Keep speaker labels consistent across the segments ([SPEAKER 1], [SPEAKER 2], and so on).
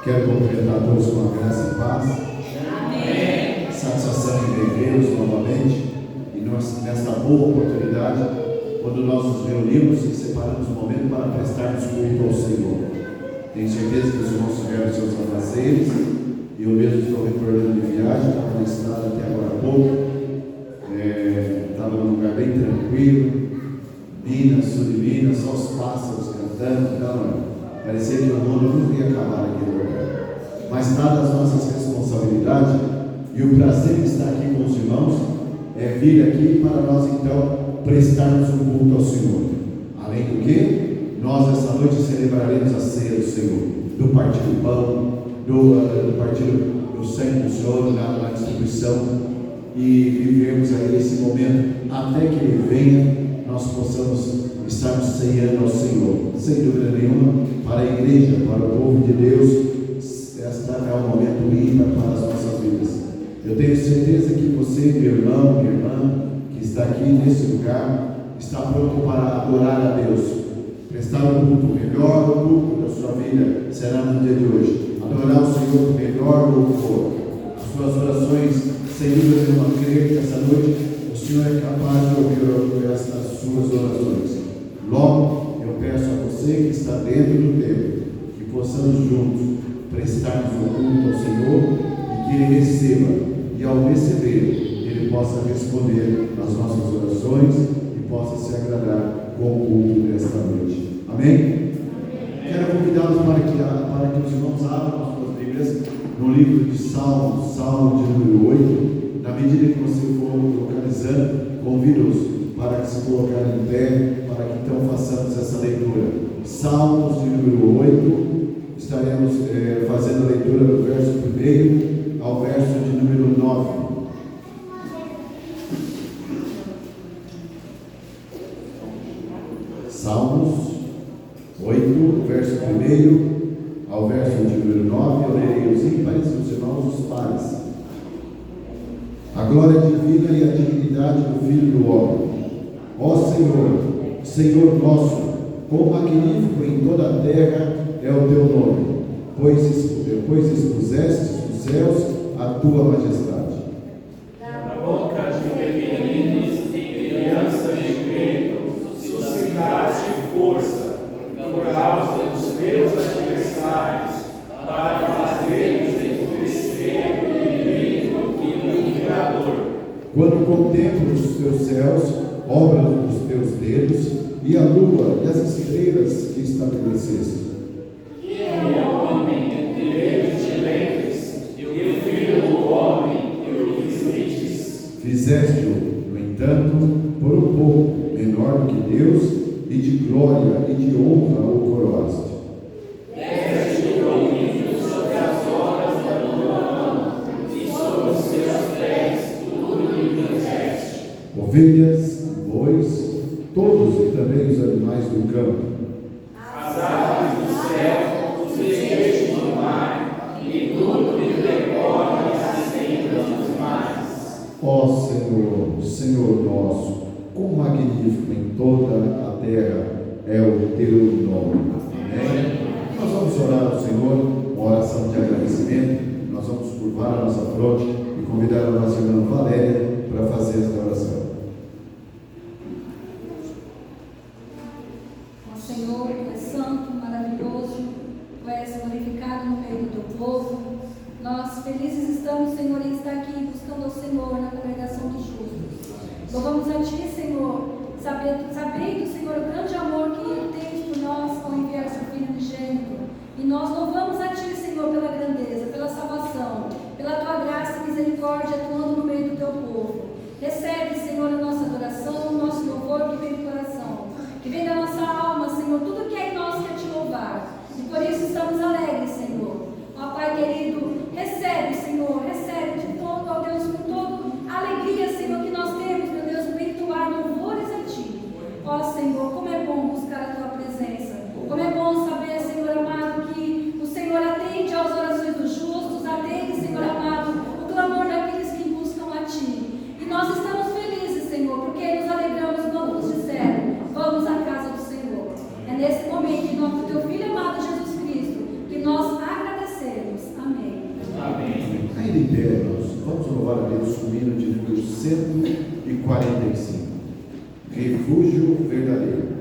[SPEAKER 1] Quero cumprimentar a todos com a graça e paz. Amém. Satisfação em revê-los novamente. E nós, nesta boa oportunidade, quando nós nos reunimos e separamos um momento para prestarmos culto ao Senhor. Tenho certeza que os irmãos tiveram seus afazeres. Eu mesmo estou retornando de viagem, estava na estrada até agora há pouco. Estava num lugar bem tranquilo, Minas, sul de Minas, só os pássaros cantando, então, parecia que o mundo não ia acabar naquele lugar. Mas dadas as nossas responsabilidades e o prazer de estar aqui com os irmãos, é vir aqui para nós então prestarmos um culto ao Senhor. Além do que, nós essa noite celebraremos a ceia do Senhor, do partir do pão, do partir do sangue do Senhor, na distribuição, e vivemos aí esse momento até que Ele venha, nós possamos estarmos ceiando ao Senhor. Sem dúvida nenhuma, para a igreja, para o povo de Deus, esta é um momento ímpar para as nossas vidas. Eu tenho certeza que você, meu irmão, minha irmã, que está aqui nesse lugar, está pronto para adorar a Deus, prestar um culto melhor. O culto da sua vida será no dia de hoje adorar o Senhor com melhor louvor. As suas orações, sem dúvida nenhuma, creio que essa noite o Senhor é capaz de ouvir estas suas orações. Logo, eu peço a você que está dentro do templo, que possamos juntos prestarmos um culto ao Senhor e que Ele receba, e ao receber, Ele possa responder às nossas orações e possa se agradar com o culto desta noite. Amém? Quero convidá-los para que os irmãos abram as suas Bíblias no livro de Salmos, Salmo de número 8. Na medida que você for localizando, convido-os para que se colocarem em pé, para que então façamos essa leitura. Salmos de número 8, estaremos fazendo a leitura do verso 1 ao verso de número 9. Salmos 8, verso 1 ao verso de número 9, eu lerei os ímpares e os irmãos os pares. A glória divina e a dignidade do Filho do Homem. Ó Senhor, Senhor nosso, quão magnífico em toda a terra é o teu nome, pois expusestes os céus à tua majestade.
[SPEAKER 2] Na boca de pequeninos e crianças de peito, suscitaste força, por causa dos teus adversários, para fazeres enfurecer o inimigo e o vingador.
[SPEAKER 1] Quando contemplo os teus céus, obra dos teus dedos, e a lua e as estrelas que estabeleceste.
[SPEAKER 2] Quem é o homem entre eles te lembres, e o filho do homem que o visites?
[SPEAKER 1] Fizeste-o, no entanto, por um pouco menor do que Deus, e de glória e de honra o coroaste.
[SPEAKER 2] Deste domínio sobre as obras da tua mão, e sobre os seus pés tudo lhe fizeste.
[SPEAKER 1] Ovelhas, bois, todos e também os animais do campo.
[SPEAKER 2] As aves do céu, os peixes do mar, e tudo que decorre as sendas dos mares.
[SPEAKER 1] Ó Senhor, Senhor nosso, quão magnífico em toda a terra é o teu nome. Amém? Nós vamos orar ao Senhor, uma oração de agradecimento. Nós vamos curvar a nossa fronte e convidar a nossa irmã Valéria para fazer esta oração.
[SPEAKER 3] Ó Senhor, Tu és santo, maravilhoso, Tu és glorificado no meio do Teu povo. Nós felizes estamos, Senhor, em estar aqui buscando ao Senhor na congregação dos justos. Louvamos a Ti, Senhor, sabendo, Senhor, o grande amor que tens por nós ao enviar Seu Filho unigênito. E nós louvamos a Ti, Senhor, pela grandeza, pela salvação, pela Tua graça e misericórdia atuando no meio do Teu povo. Recebe, Senhor, a nossa adoração, o nosso louvor que vem do coração, que vem da nossa alma, Senhor, tudo que é em nós quer Te louvar. E por isso estamos alegres, Senhor. Ó Pai querido, recebe, Senhor, recebe de todo, ó Deus, com toda a alegria, Senhor, que nós temos, meu Deus, no entoar louvores a Ti. Ó Senhor, como é bom buscar a Tua presença, como é bom saber, Senhor amado, que o Senhor atende às orações dos justos, atende, Senhor amado, o clamor daqueles que buscam a Ti. E nós estamos
[SPEAKER 1] pé, irmãos. Vamos louvar a Deus com o hino de número 145. Refúgio verdadeiro.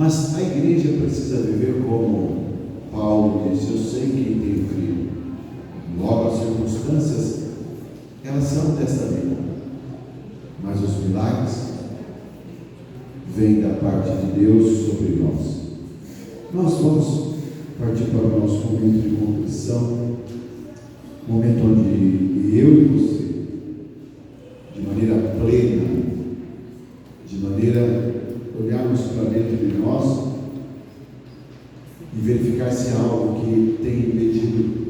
[SPEAKER 1] Mas a igreja precisa viver como Paulo disse: eu sei quem tenho crido. Logo, as circunstâncias, elas são dessa vida. paz vem da parte de Deus sobre nós. Nós vamos partir para o nosso momento de contrição, momento onde eu e você, de maneira plena, de maneira olharmos para dentro de nós e verificar se há algo que tem impedido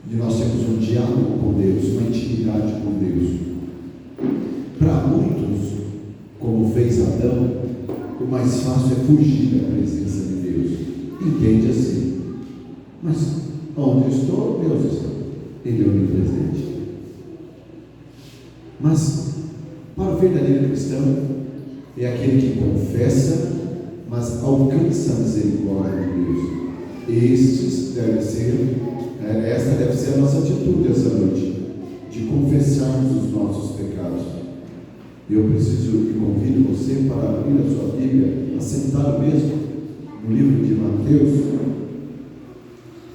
[SPEAKER 1] de nós termos um diálogo com Deus, uma intimidade com Deus. Para muitos, como fez Adão, o mais fácil é fugir da presença de Deus. Entende assim? Mas onde eu estou, Deus está. Ele é onipresente. Mas para o verdadeiro cristão, é aquele que confessa, mas alcança a misericórdia de Deus. Esta deve ser a nossa atitude essa noite, de confessarmos os nossos pecados. Eu preciso e convido você para abrir a sua Bíblia, assentado mesmo, no livro de Mateus,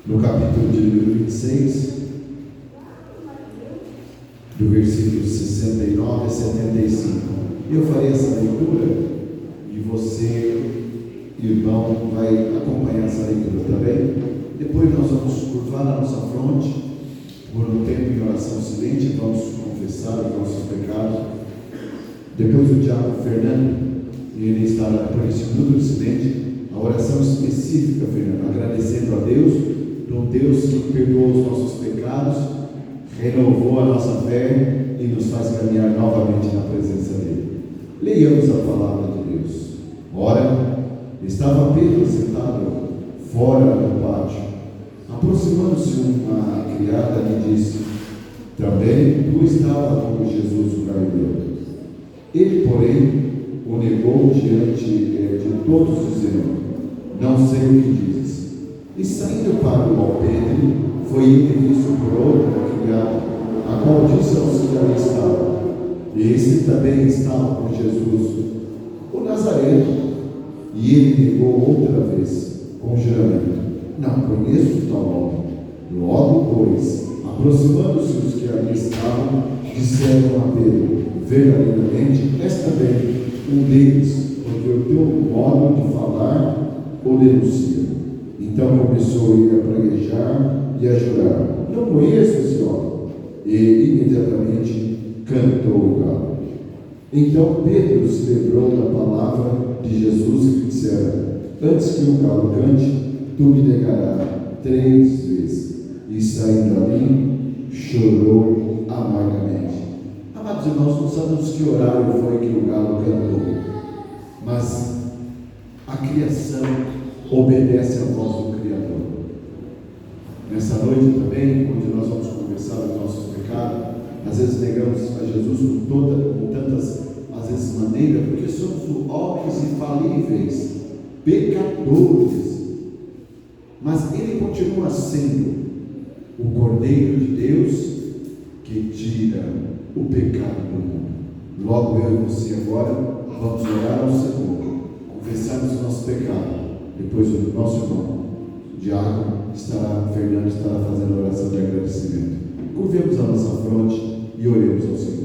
[SPEAKER 1] no capítulo de número 26, do versículo 69 a 75. Eu farei essa leitura e você, irmão, vai acompanhar essa leitura também. Depois nós vamos curvar a nossa fronte por um tempo em oração silente, vamos confessar os nossos pecados. Depois o diácono Fernando, ele estará por esse minuto silente, a oração específica, Fernando, agradecendo a Deus, do Deus que perdoou os nossos pecados, renovou a nossa fé e nos faz caminhar novamente na presença dele. Leiamos a palavra de Deus. Ora, estava Pedro sentado fora no pátio. Aproximando-se uma criada lhe disse: também tu estavas com Jesus o Galileu. Ele, porém, o negou diante de todos, dizendo: não sei o que dizes. E saindo para o alpendre, foi ele visto por outra criada, a qual disse aos que ali estavam: este também estava com Jesus, o Nazareno. E ele negou outra vez, com juramento: não conheço tal homem. Logo, pois, aproximando-se os que ali estavam, disseram a Pedro: verdadeiramente, és também um deles, porque o teu modo de falar o denuncia. Então começou ele a praguejar e a jurar: não conheço esse homem. E imediatamente cantou o galo. Então Pedro se lembrou da palavra de Jesus que dissera: antes que o galo cante, tu me negarás 3 vezes. E saindo ali, chorou amargamente. Amados irmãos, não sabemos que horário foi que o galo cantou, mas a criação obedece à voz do Criador. Nessa noite também, onde nós vamos conversar os nossos pecados, às vezes negamos a Jesus com tantas, às vezes, maneiras, porque somos homens infalíveis, pecadores. Mas Ele continua sendo o Cordeiro de Deus que tira o pecado do mundo. Logo eu e você agora vamos orar ao Senhor, confessarmos o nosso pecado. Depois o nosso irmão, o diácono Fernando estará fazendo a oração de agradecimento. Curvemos a nossa fronte e oremos ao Senhor.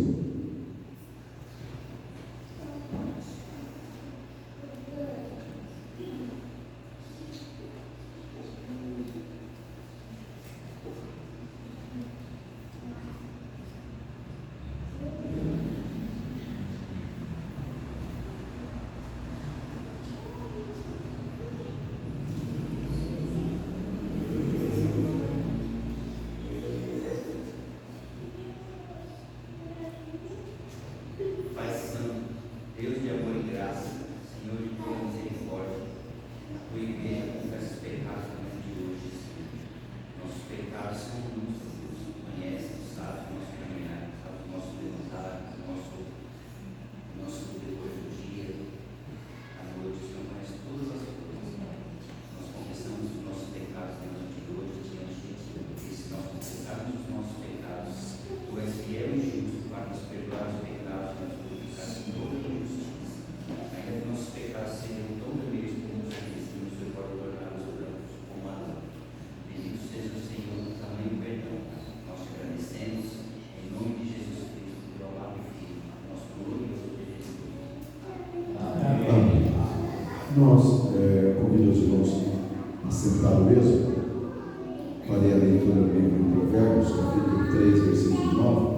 [SPEAKER 1] Provérbios, capítulo 3, versículo 9.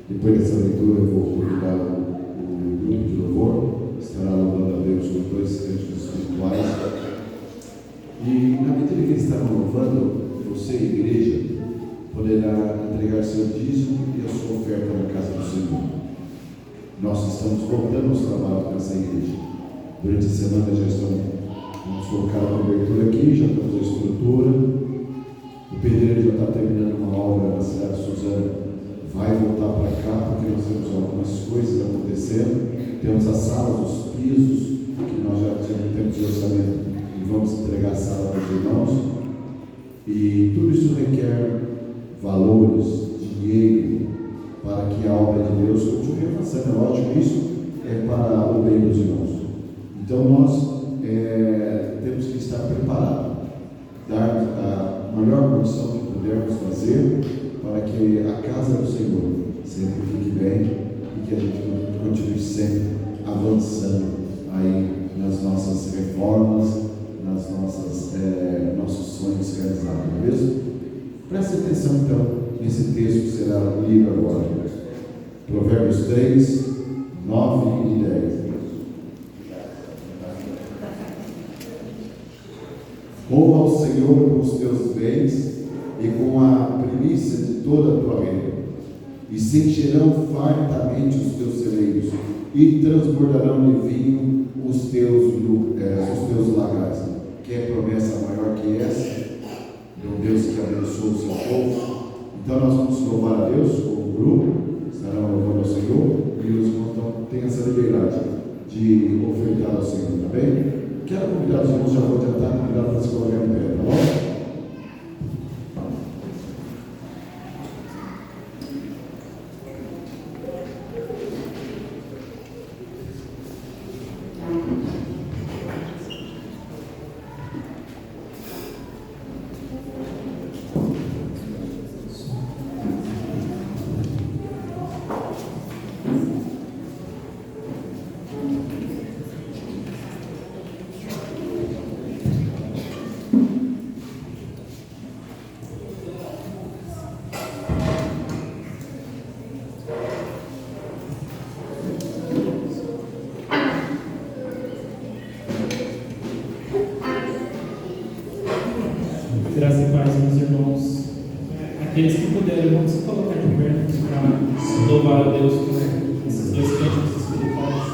[SPEAKER 1] Depois dessa leitura, eu vou convidar o grupo de louvor, estará louvando a Deus com 2 cânticos espirituais. E na medida que eles estarão louvando, você, igreja, poderá entregar seu dízimo e a sua oferta na casa do Senhor. Nós estamos voltando aos trabalhos nessa igreja. Durante a semana vamos colocar a cobertura aqui, já temos a estrutura. O pedreiro já está terminando uma obra na cidade de Suzano. Vai voltar para cá porque nós temos algumas coisas acontecendo. Temos a sala dos pisos, que nós já temos de orçamento e vamos entregar a sala para os irmãos. E tudo isso requer valores, dinheiro, para que a obra de Deus continue avançando. É lógico, isso é para o bem dos irmãos. Então nós temos que estar preparados, dar a melhor condição que pudermos fazer para que a casa do Senhor sempre fique bem e que a gente continue sempre avançando aí nas nossas reformas, nas nossos sonhos realizados, não é mesmo? Preste atenção então nesse texto que será lido agora. Provérbios 3, 9 e 10. Honra ao Senhor com os teus bens e com a primícia de toda a tua renda, e se encherão fartamente os teus celeiros, e transbordarão de vinho os teus lagares. Quer promessa maior que essa? De um Deus que abençoa o seu povo. Então nós vamos louvar a Deus com o grupo, estarão louvando ao Senhor, e os irmãos têm essa liberdade de ofertar ao Senhor, tá bem? Quero convidar os irmãos, já vou adiantar, convidar para se colocar em pé, tá bom?
[SPEAKER 2] Graça e paz, meus irmãos. Aqueles que puderem, vamos se colocar de pé para louvar a Deus com esses 2 cânticos espirituais.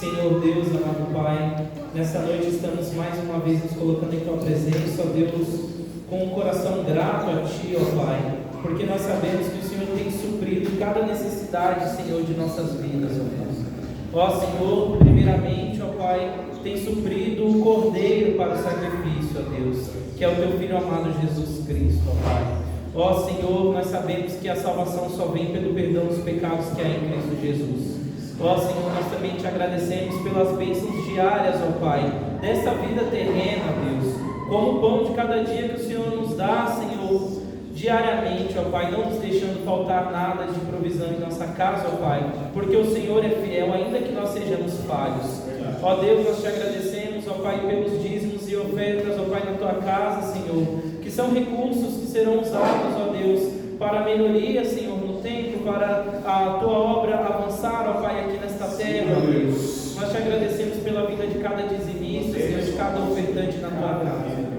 [SPEAKER 2] Senhor Deus, amado Pai, nessa noite estamos mais uma vez nos colocando em Tua presença, ó Deus, com um coração grato a Ti, ó Pai, porque nós sabemos que o Senhor tem suprido cada necessidade, Senhor, de nossas vidas, ó Deus. Ó Senhor, primeiramente, ó Pai, tem suprido o Cordeiro para o sacrifício, ó Deus, que é o Teu Filho amado Jesus Cristo, ó Pai. Ó Senhor, nós sabemos que a salvação só vem pelo perdão dos pecados que há em Cristo Jesus. Ó Senhor, nós também Te agradecemos pelas bênçãos diárias, ó Pai, dessa vida terrena, Deus, como o pão de cada dia que o Senhor nos dá, Senhor, diariamente, ó Pai, não nos deixando faltar nada de provisão em nossa casa, ó Pai, porque o Senhor é fiel, ainda que nós sejamos falhos. Ó Deus, nós Te agradecemos, ó Pai, pelos dízimos e ofertas, ó Pai, na Tua casa, Senhor, que são recursos que serão usados, ó Deus, para a melhoria, Senhor, no templo, para a Tua obra avançar, ó Pai, aqui nesta terra, ó Deus. Nós Te agradecemos pela vida de cada dizimista, Senhor, de cada ofertante na Tua casa.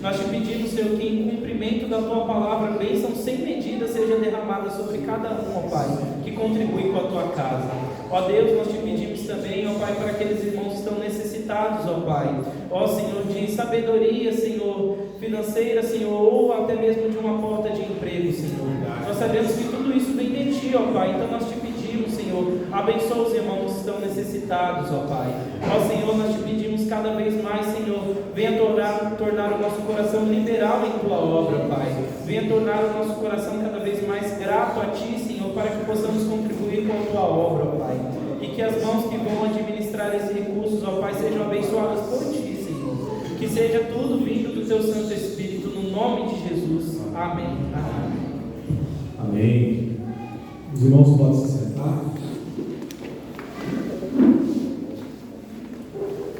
[SPEAKER 2] Nós Te pedimos, Senhor, que em cumprimento da Tua palavra, bênção sem medida seja derramada sobre cada um, ó Pai, que contribui com a Tua casa. Ó Deus, nós Te pedimos também, ó Pai, para aqueles irmãos que estão necessitados, ó Pai, ó Senhor, de sabedoria, Senhor, financeira, Senhor, ou até mesmo de uma porta de emprego, Senhor. Nós sabemos que tudo isso vem de Ti, ó Pai, então nós Te pedimos, Senhor, abençoa os irmãos que estão necessitados, ó Pai. Ó Senhor, nós Te pedimos cada vez mais, Senhor, venha tornar o nosso coração liberal em Tua obra, Pai. Venha tornar o nosso coração cada vez mais grato a Ti, Senhor, para que possamos contribuir com a Tua obra, Pai. E que as mãos que vão administrar esses recursos, ó Pai, sejam abençoadas por Ti, Senhor. Que seja tudo vindo do Teu Santo Espírito, no nome de Jesus. Amém. Amém.
[SPEAKER 4] Amém. Os irmãos podem se sentar.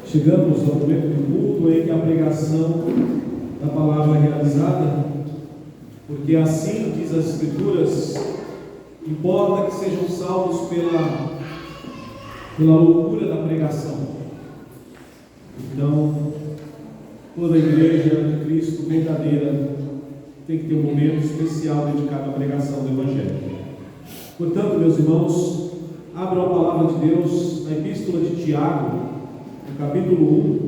[SPEAKER 4] Chegamos ao momento do culto em que a pregação da palavra é realizada, porque assim diz as Escrituras, importa que sejam salvos pela loucura da pregação. Então, toda a igreja de Cristo verdadeira tem que ter um momento especial dedicado à pregação do Evangelho. Portanto, meus irmãos, abram a palavra de Deus na Epístola de Tiago, no capítulo 1.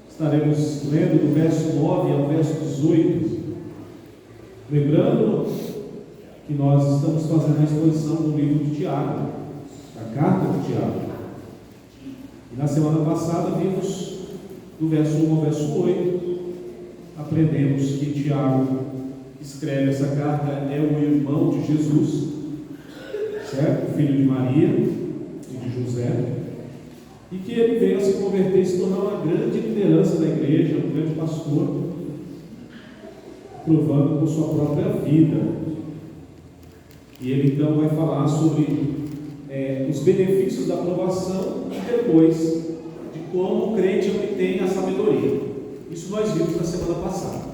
[SPEAKER 4] Estaremos lendo do verso 9 ao verso 18. Lembrando que nós estamos fazendo a exposição do livro de Tiago, da carta de Tiago. E na semana passada vimos do verso 1 ao verso 8. Aprendemos que Tiago escreve essa carta, é o irmão de Jesus, certo? Filho de Maria e de José, e que ele veio a se converter e se tornar uma grande liderança da igreja, um grande pastor, provando com sua própria vida. E ele então vai falar sobre os benefícios da aprovação e depois de como o crente obtém a sabedoria. Isso nós vimos na semana passada.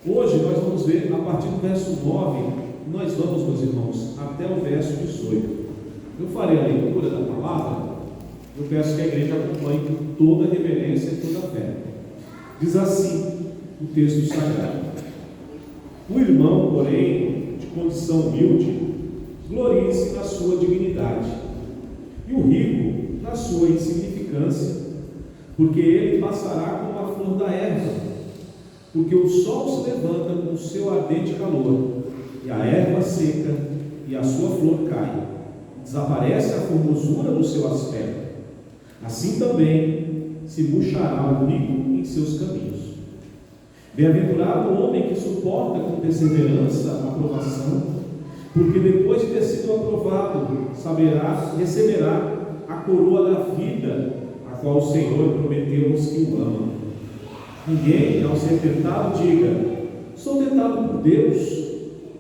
[SPEAKER 4] Hoje nós vamos ver a partir do verso 9, nós vamos, meus irmãos, até o verso 18. Eu farei a leitura da palavra, eu peço que a igreja acompanhe com toda reverência e toda fé. Diz assim o texto sagrado: o irmão, porém, de condição humilde, glorie-se na sua dignidade, e o rico na sua insignificância, porque ele passará como a flor da erva, porque o sol se levanta com o seu ardente calor, e a erva seca, e a sua flor cai, desaparece a formosura do seu aspecto. Assim também se murchará o rico em seus caminhos. Bem-aventurado o homem que suporta com perseverança a aprovação, porque depois de ter sido aprovado, receberá a coroa da vida, a qual o Senhor prometeu aos que o amam. Ninguém, ao ser tentado, diga: sou tentado por Deus,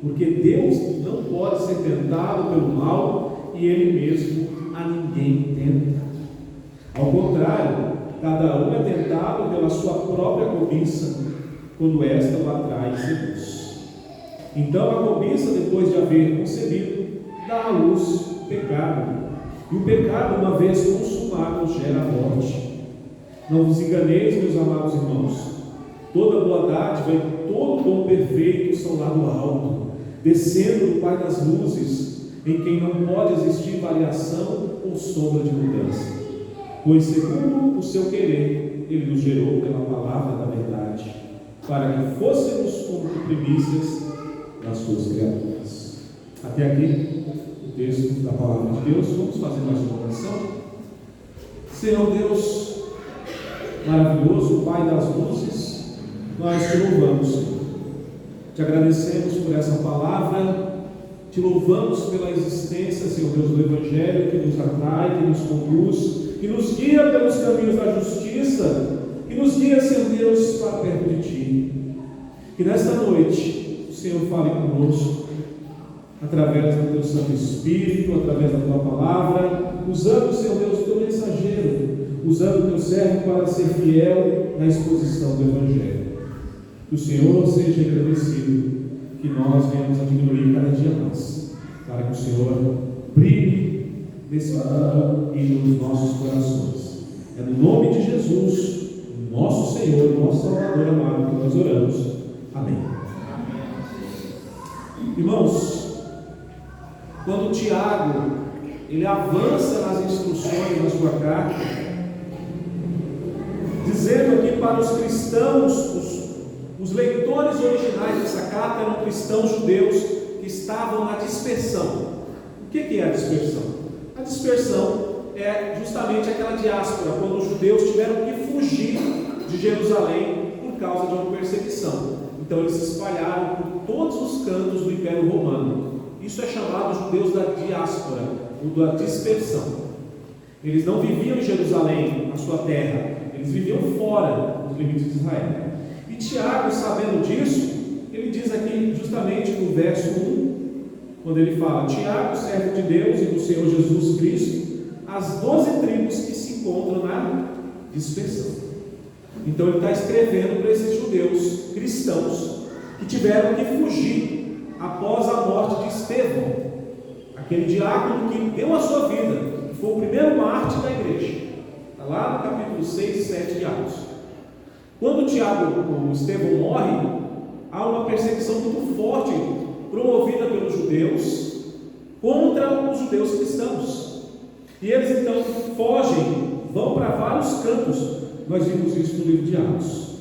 [SPEAKER 4] porque Deus não pode ser tentado pelo mal, e Ele mesmo a ninguém tenta. Ao contrário, cada um é tentado pela sua própria cobiça, quando esta o atrai e seduz. Então a cobiça, depois de haver concebido, dá à luz o pecado, e o pecado, uma vez consumado, gera a morte. Não vos enganeis, meus amados irmãos, toda boa dádiva e todo dom perfeito são lá do alto, descendo do Pai das luzes, em quem não pode existir variação ou sombra de mudança. pois segundo o seu querer, Ele nos gerou pela palavra da verdade, para que fôssemos como primícias das suas criaturas. Até aqui o texto da palavra de Deus. Vamos fazer mais uma oração. Senhor Deus maravilhoso, Pai das luzes, nós te louvamos, Senhor. Te agradecemos por essa palavra, te louvamos pela existência, Senhor Deus, do Evangelho que nos atrai, que nos conduz, que nos guia pelos caminhos da justiça, que nos guia, Senhor Deus, para perto de Ti. Que nesta noite o Senhor fale conosco, através do Teu Santo Espírito, através da Tua palavra, usando, Senhor Deus, o Teu mensageiro, usando o Teu servo para ser fiel na exposição do Evangelho. Que o Senhor seja agradecido, que nós venhamos a diminuir cada dia mais, para que o Senhor brilhe nesse mundo e nos nossos corações. É no nome de Jesus, nosso Senhor, nosso Salvador amado, que nós oramos. Amém. Irmãos, quando Tiago ele avança nas instruções da sua carta, dizendo aqui para os cristãos, os leitores originais dessa carta eram cristãos judeus que estavam na dispersão. O que é a dispersão? A dispersão é justamente aquela diáspora, quando os judeus tiveram que fugir de Jerusalém por causa de uma perseguição. Então eles se espalharam por todos os cantos do Império Romano. Isso é chamado judeus da diáspora, ou da dispersão. Eles não viviam em Jerusalém, na sua terra, eles viviam fora dos limites de Israel. E Tiago, sabendo disso, ele diz aqui justamente no verso 1, quando ele fala: Tiago, servo de Deus e do Senhor Jesus Cristo, as 12 tribos que se encontram na dispersão. Então ele está escrevendo para esses judeus cristãos que tiveram que fugir após a morte de Estevão, aquele diácono que deu a sua vida, que foi o primeiro mártir da igreja. Está lá no capítulo 6 e 7 de Atos. Quando o Estevão morre, há uma perseguição muito forte promovida pelos judeus contra os judeus cristãos. E eles então fogem, vão para vários cantos. Nós vimos isso no livro de Atos.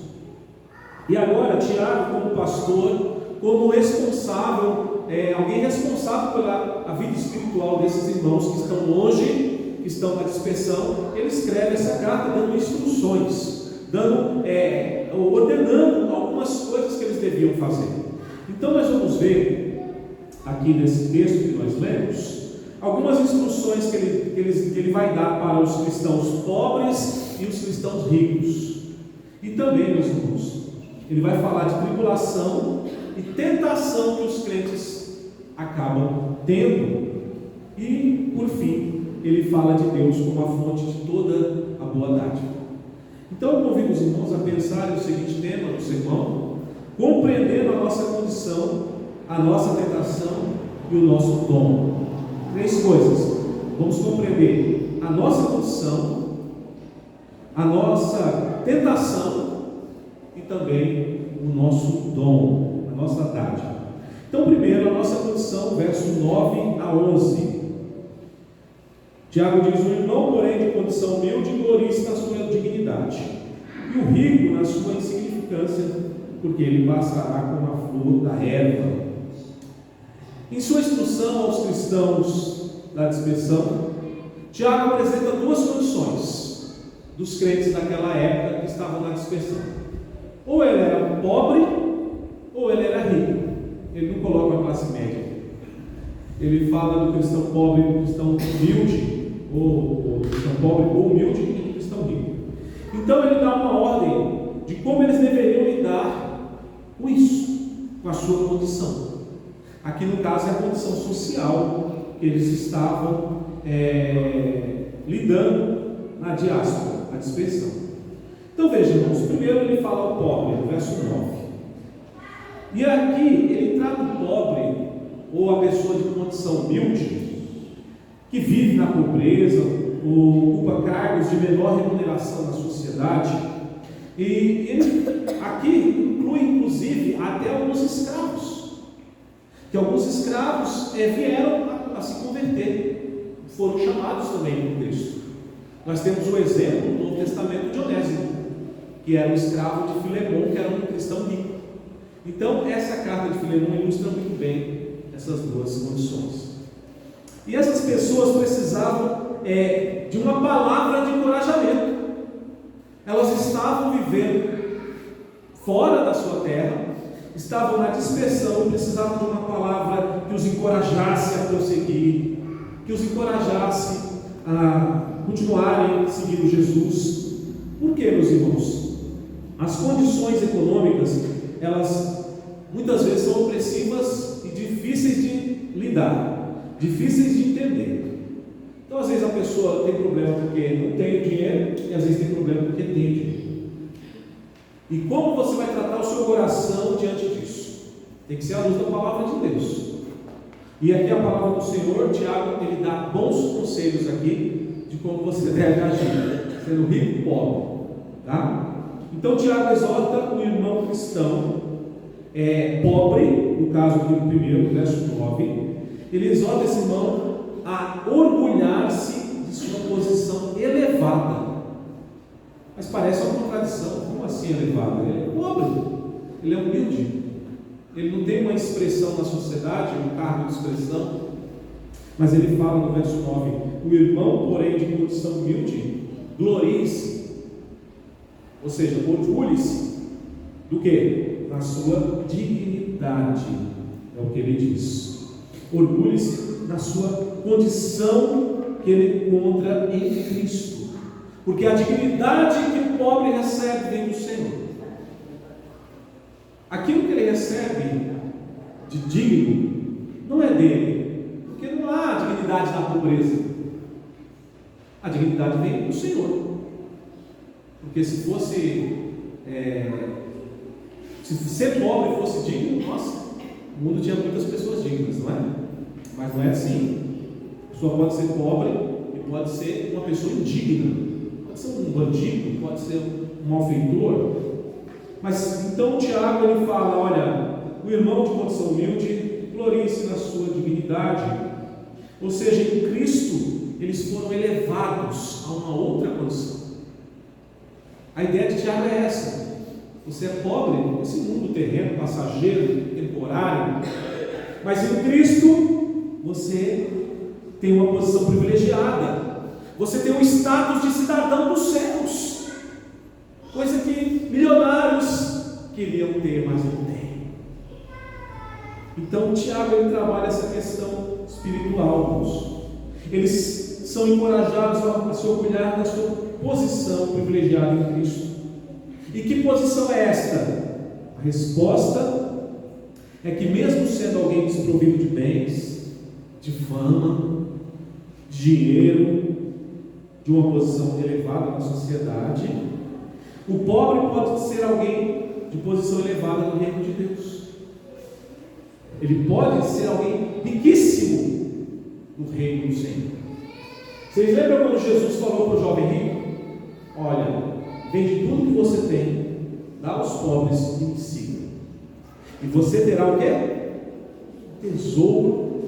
[SPEAKER 4] E agora Tiago, como pastor, como responsável, alguém responsável pela vida espiritual desses irmãos que estão longe, que estão na dispersão, ele escreve essa carta dando instruções, ordenando algumas coisas que eles deviam fazer. Então nós vamos ver aqui nesse texto que nós lemos algumas instruções que ele vai dar para os cristãos pobres e os cristãos ricos. E também, meus irmãos, ele vai falar de tribulação e tentação que os crentes acabam tendo. E, por fim, ele fala de Deus como a fonte de toda a boa dádiva. Então eu convido os irmãos a pensar no seguinte tema do sermão: compreendendo a nossa condição, a nossa tentação e o nosso dom. 3 coisas. Vamos compreender a nossa condição, a nossa tentação e também o nosso dom, a nossa dádiva. Então, primeiro, a nossa condição, verso 9 a 11. Tiago diz: o irmão, porém, de condição humilde, glorie-se na sua dignidade, e o rico na sua insignificância, porque ele passará como a flor da erva. Em sua instrução aos cristãos da dispersão, Tiago apresenta 2 condições dos crentes daquela época que estavam na dispersão: ou ele era pobre, ou ele era rico. Ele não coloca a classe média. Ele fala do cristão pobre e do cristão humilde, ou do cristão pobre ou humilde e do cristão rico. Então ele dá uma ordem de como eles deveriam lidar com isso, com a sua condição. Aqui no caso é a condição social que eles estavam lidando na diáspora, a dispersão. Então vejam, irmãos, primeiro ele fala ao pobre, no verso 9. E aqui ele trata o pobre, ou a pessoa de condição humilde, que vive na pobreza, ou ocupa cargos de menor remuneração na sociedade. E ele aqui inclui inclusive até alguns escravos, que alguns escravos vieram a se converter, foram chamados também no texto. Nós temos o exemplo no Novo Testamento de Onésimo, que era um escravo de Filemon, que era um cristão rico. Então, essa carta de Filemon ilustra muito bem essas duas condições. E essas pessoas precisavam de uma palavra de encorajamento. Elas estavam vivendo fora da sua terra, estavam na dispersão, precisavam de uma palavra que os encorajasse a prosseguir, que os encorajasse a continuarem seguindo Jesus. Por quê, meus irmãos? As condições econômicas, elas muitas vezes são opressivas e difíceis de lidar, difíceis de entender. Então, às vezes a pessoa tem problema porque não tem dinheiro, e às vezes tem problema porque tem dinheiro. E como você vai tratar o seu coração diante disso? Tem que ser à luz da palavra de Deus. E aqui a palavra do Senhor, Tiago, ele dá bons conselhos aqui de como você deve agir, sendo rico ou pobre, tá? Então Tiago exorta o irmão cristão pobre, no caso aqui no primeiro, verso 9, ele exorta esse irmão a orgulhar-se de sua posição elevada. Mas parece uma contradição. Como assim elevada? Ele é pobre, ele é humilde, ele não tem uma expressão na sociedade, um cargo de expressão. Mas ele fala no verso 9: o irmão, porém, de condição humilde, glorie-se, ou seja, orgulhe-se do que? Na sua dignidade, é o que ele diz. Orgulhe-se na sua condição que ele encontra em Cristo, porque a dignidade que o pobre recebe vem do Senhor. Aquilo que ele recebe de digno não é dele, porque não há dignidade na pobreza. A dignidade vem do Senhor. Porque se ser pobre fosse digno, nossa, o mundo tinha muitas pessoas dignas, não é? Mas não é assim. A pessoa pode ser pobre e pode ser uma pessoa indigna, pode ser um bandido, pode ser um malfeitor. Mas então Tiago ele fala: olha, o irmão de condição humilde glorie-se na sua dignidade, ou seja, em Cristo eles foram elevados a uma outra condição. A ideia de Tiago é essa: você é pobre nesse mundo terreno, passageiro, temporário, mas em Cristo você tem uma posição privilegiada, você tem um status de cidadão dos céus, coisa que milionários queriam ter, mas não têm. Então Tiago ele trabalha essa questão espiritual, irmãos. Eles são encorajados a se orgulhar da sua posição privilegiada em Cristo. E que posição é esta? A resposta é que, mesmo sendo alguém desprovido de bens, de fama, de dinheiro, de uma posição elevada na sociedade, o pobre pode ser alguém de posição elevada no reino de Deus. Ele pode ser alguém riquíssimo no reino do Senhor. Vocês lembram quando Jesus falou para o jovem rico: olha, vende tudo que você tem, dá aos pobres e me siga, e você terá o quê? Tesouro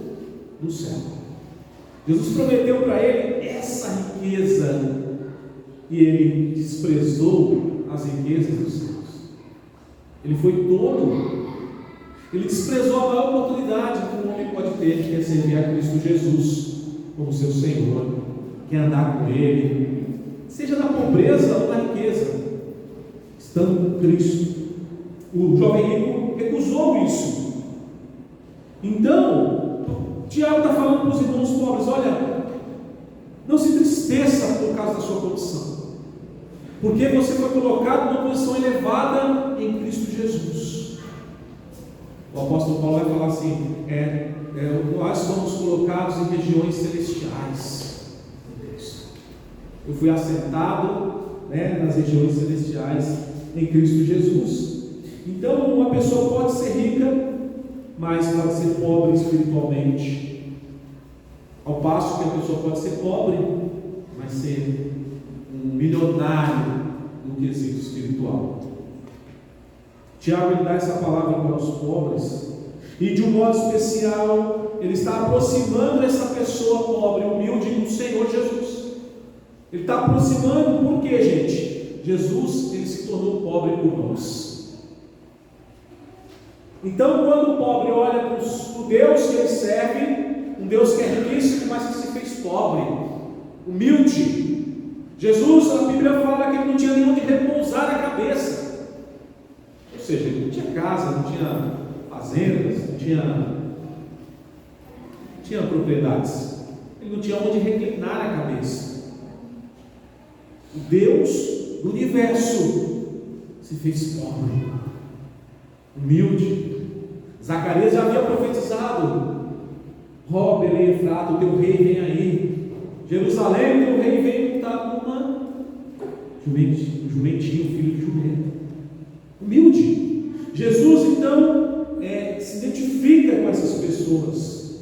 [SPEAKER 4] no céu. Jesus prometeu para ele essa riqueza, e ele desprezou as riquezas dos céus. Ele foi tolo. Ele desprezou a maior oportunidade que um homem pode ter, que é servir a Cristo Jesus como seu Senhor, que é andar com Ele, seja na pobreza ou na riqueza, estando com Cristo. O jovem rico recusou isso. Então, Tiago está falando para os irmãos pobres: olha, não se entristeça por causa da sua condição, porque você foi colocado numa posição elevada em Cristo Jesus. O apóstolo Paulo vai falar assim: nós somos colocados em regiões celestiais. Eu fui assentado nas regiões celestiais em Cristo Jesus. Então, uma pessoa pode ser rica, mas pode ser pobre espiritualmente, ao passo que a pessoa pode ser pobre, mas ser um milionário no quesito espiritual. Tiago ele dá essa palavra para os pobres, e de um modo especial ele está aproximando essa pessoa pobre, humilde, do Senhor Jesus. Ele está aproximando por quê, gente? Jesus, ele se tornou pobre por nós. Então, quando o pobre olha para o Deus que ele serve, um Deus que é riquíssimo, mas que se fez pobre, humilde. Jesus, a Bíblia fala que ele não tinha nem onde repousar a cabeça. Ou seja, ele não tinha casa, não tinha fazendas, não tinha propriedades. Ele não tinha onde reclinar a cabeça. O Deus do universo se fez pobre, humilde. Zacarias já havia profetizado: ó Belém Efrata, o teu rei vem aí. Jerusalém, o teu rei vem montado numa jumentinho, filho de jumento. Humilde. Jesus então se identifica com essas pessoas.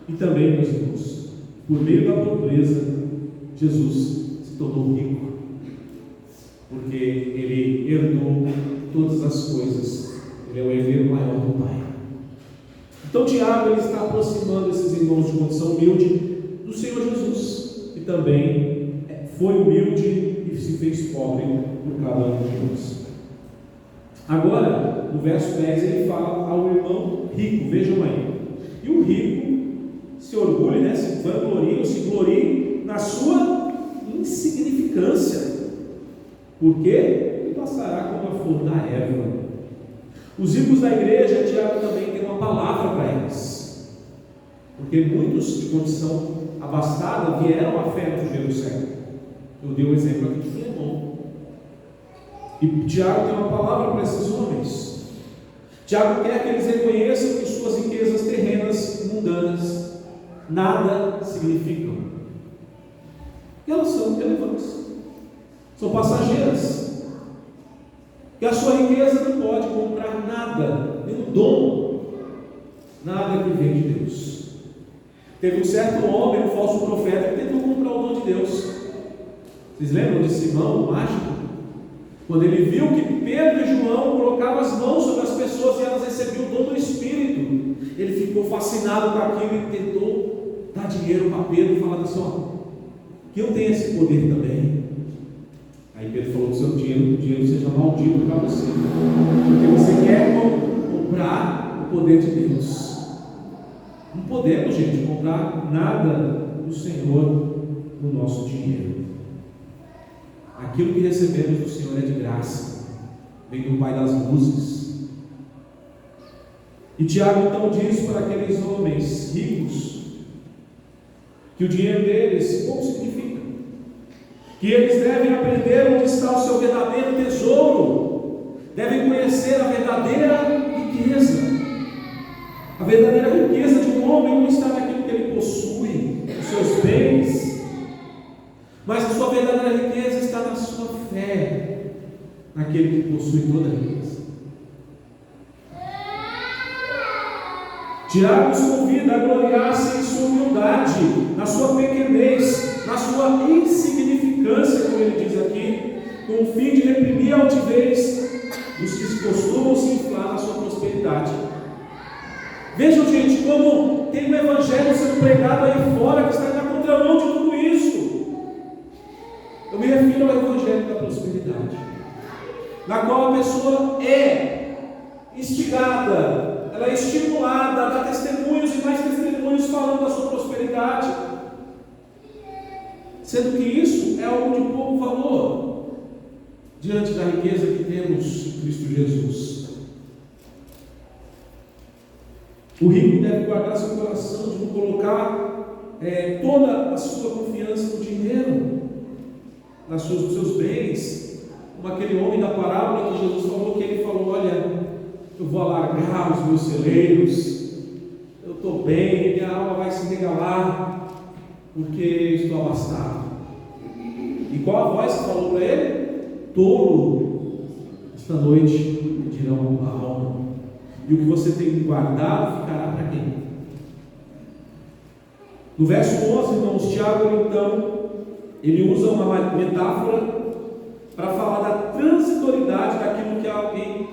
[SPEAKER 4] E também, meus irmãos, por meio da pobreza, Jesus se tornou rico, porque ele herdou todas as coisas. Ele é o herdeiro maior do Pai. Então Tiago, ele está aproximando esses irmãos de condição humilde do Senhor Jesus, que também foi humilde e se fez pobre por cada um de nós. Agora, no verso 10, ele fala ao irmão rico, vejam aí. E o rico se orgulha, se vangloria ou se gloria na sua insignificância, porque ele passará como a flor da erva. Os ricos da igreja, Tiago também tem uma palavra para eles, porque muitos de condição abastada vieram à fé no Jerusalém. Eu dei o exemplo aqui de Filemão. E Tiago tem uma palavra para esses homens. Tiago quer que eles reconheçam que suas riquezas terrenas e mundanas nada significam. E elas são irrelevantes, são passageiras. E a sua riqueza não pode comprar nada, nenhum dom, nada que vem de Deus. Teve um certo homem, um falso profeta, que tentou comprar o dom de Deus. Vocês lembram de Simão, o mágico? Quando ele viu que Pedro e João colocavam as mãos sobre as pessoas e elas recebiam o dom do Espírito, ele ficou fascinado com aquilo e tentou dar dinheiro para Pedro, falando assim: ó, que eu tenho esse poder também. Aí Pedro falou que o dinheiro seja maldito para você, porque você quer comprar o poder de Deus. Não podemos, gente, comprar nada do Senhor no nosso dinheiro. Aquilo que recebemos do Senhor é de graça, vem do Pai das luzes. E Tiago então diz para aqueles homens ricos que o dinheiro deles pouco significa, que eles devem aprender onde está o seu verdadeiro tesouro, devem conhecer a verdadeira riqueza. A verdadeira riqueza de um homem não está naquilo que ele possui, nos seus bens, mas a sua verdadeira riqueza está na sua fé, naquele que possui toda a riqueza. Tiago nos convida a gloriar-se em sua humildade, na sua pequenez, na sua insignificância, como ele diz aqui, com o fim de reprimir a altivez dos que costumam se inflar na sua prosperidade. Vejam, gente, como tem um evangelho sendo pregado aí fora que está na contramão de tudo isso. Eu me refiro ao evangelho da prosperidade, na qual a pessoa é instigada, ela é estimulada a dar testemunhos e mais testemunhos falando da sua prosperidade, sendo que isso é algo de pouco valor diante da riqueza que temos em Cristo Jesus. O rico deve guardar seu coração de não colocar toda a sua confiança no dinheiro, nos seus bens, como aquele homem da parábola que Jesus falou, que ele falou: olha, eu vou alargar os meus celeiros, eu estou bem, minha alma vai se regalar, porque estou abastado. E qual a voz que falou para ele? Tolo, esta noite pedirão a alma, e o que você tem guardado ficará para quem? No verso 11, irmãos, Tiago então, ele usa uma metáfora para falar da transitoriedade daquilo que alguém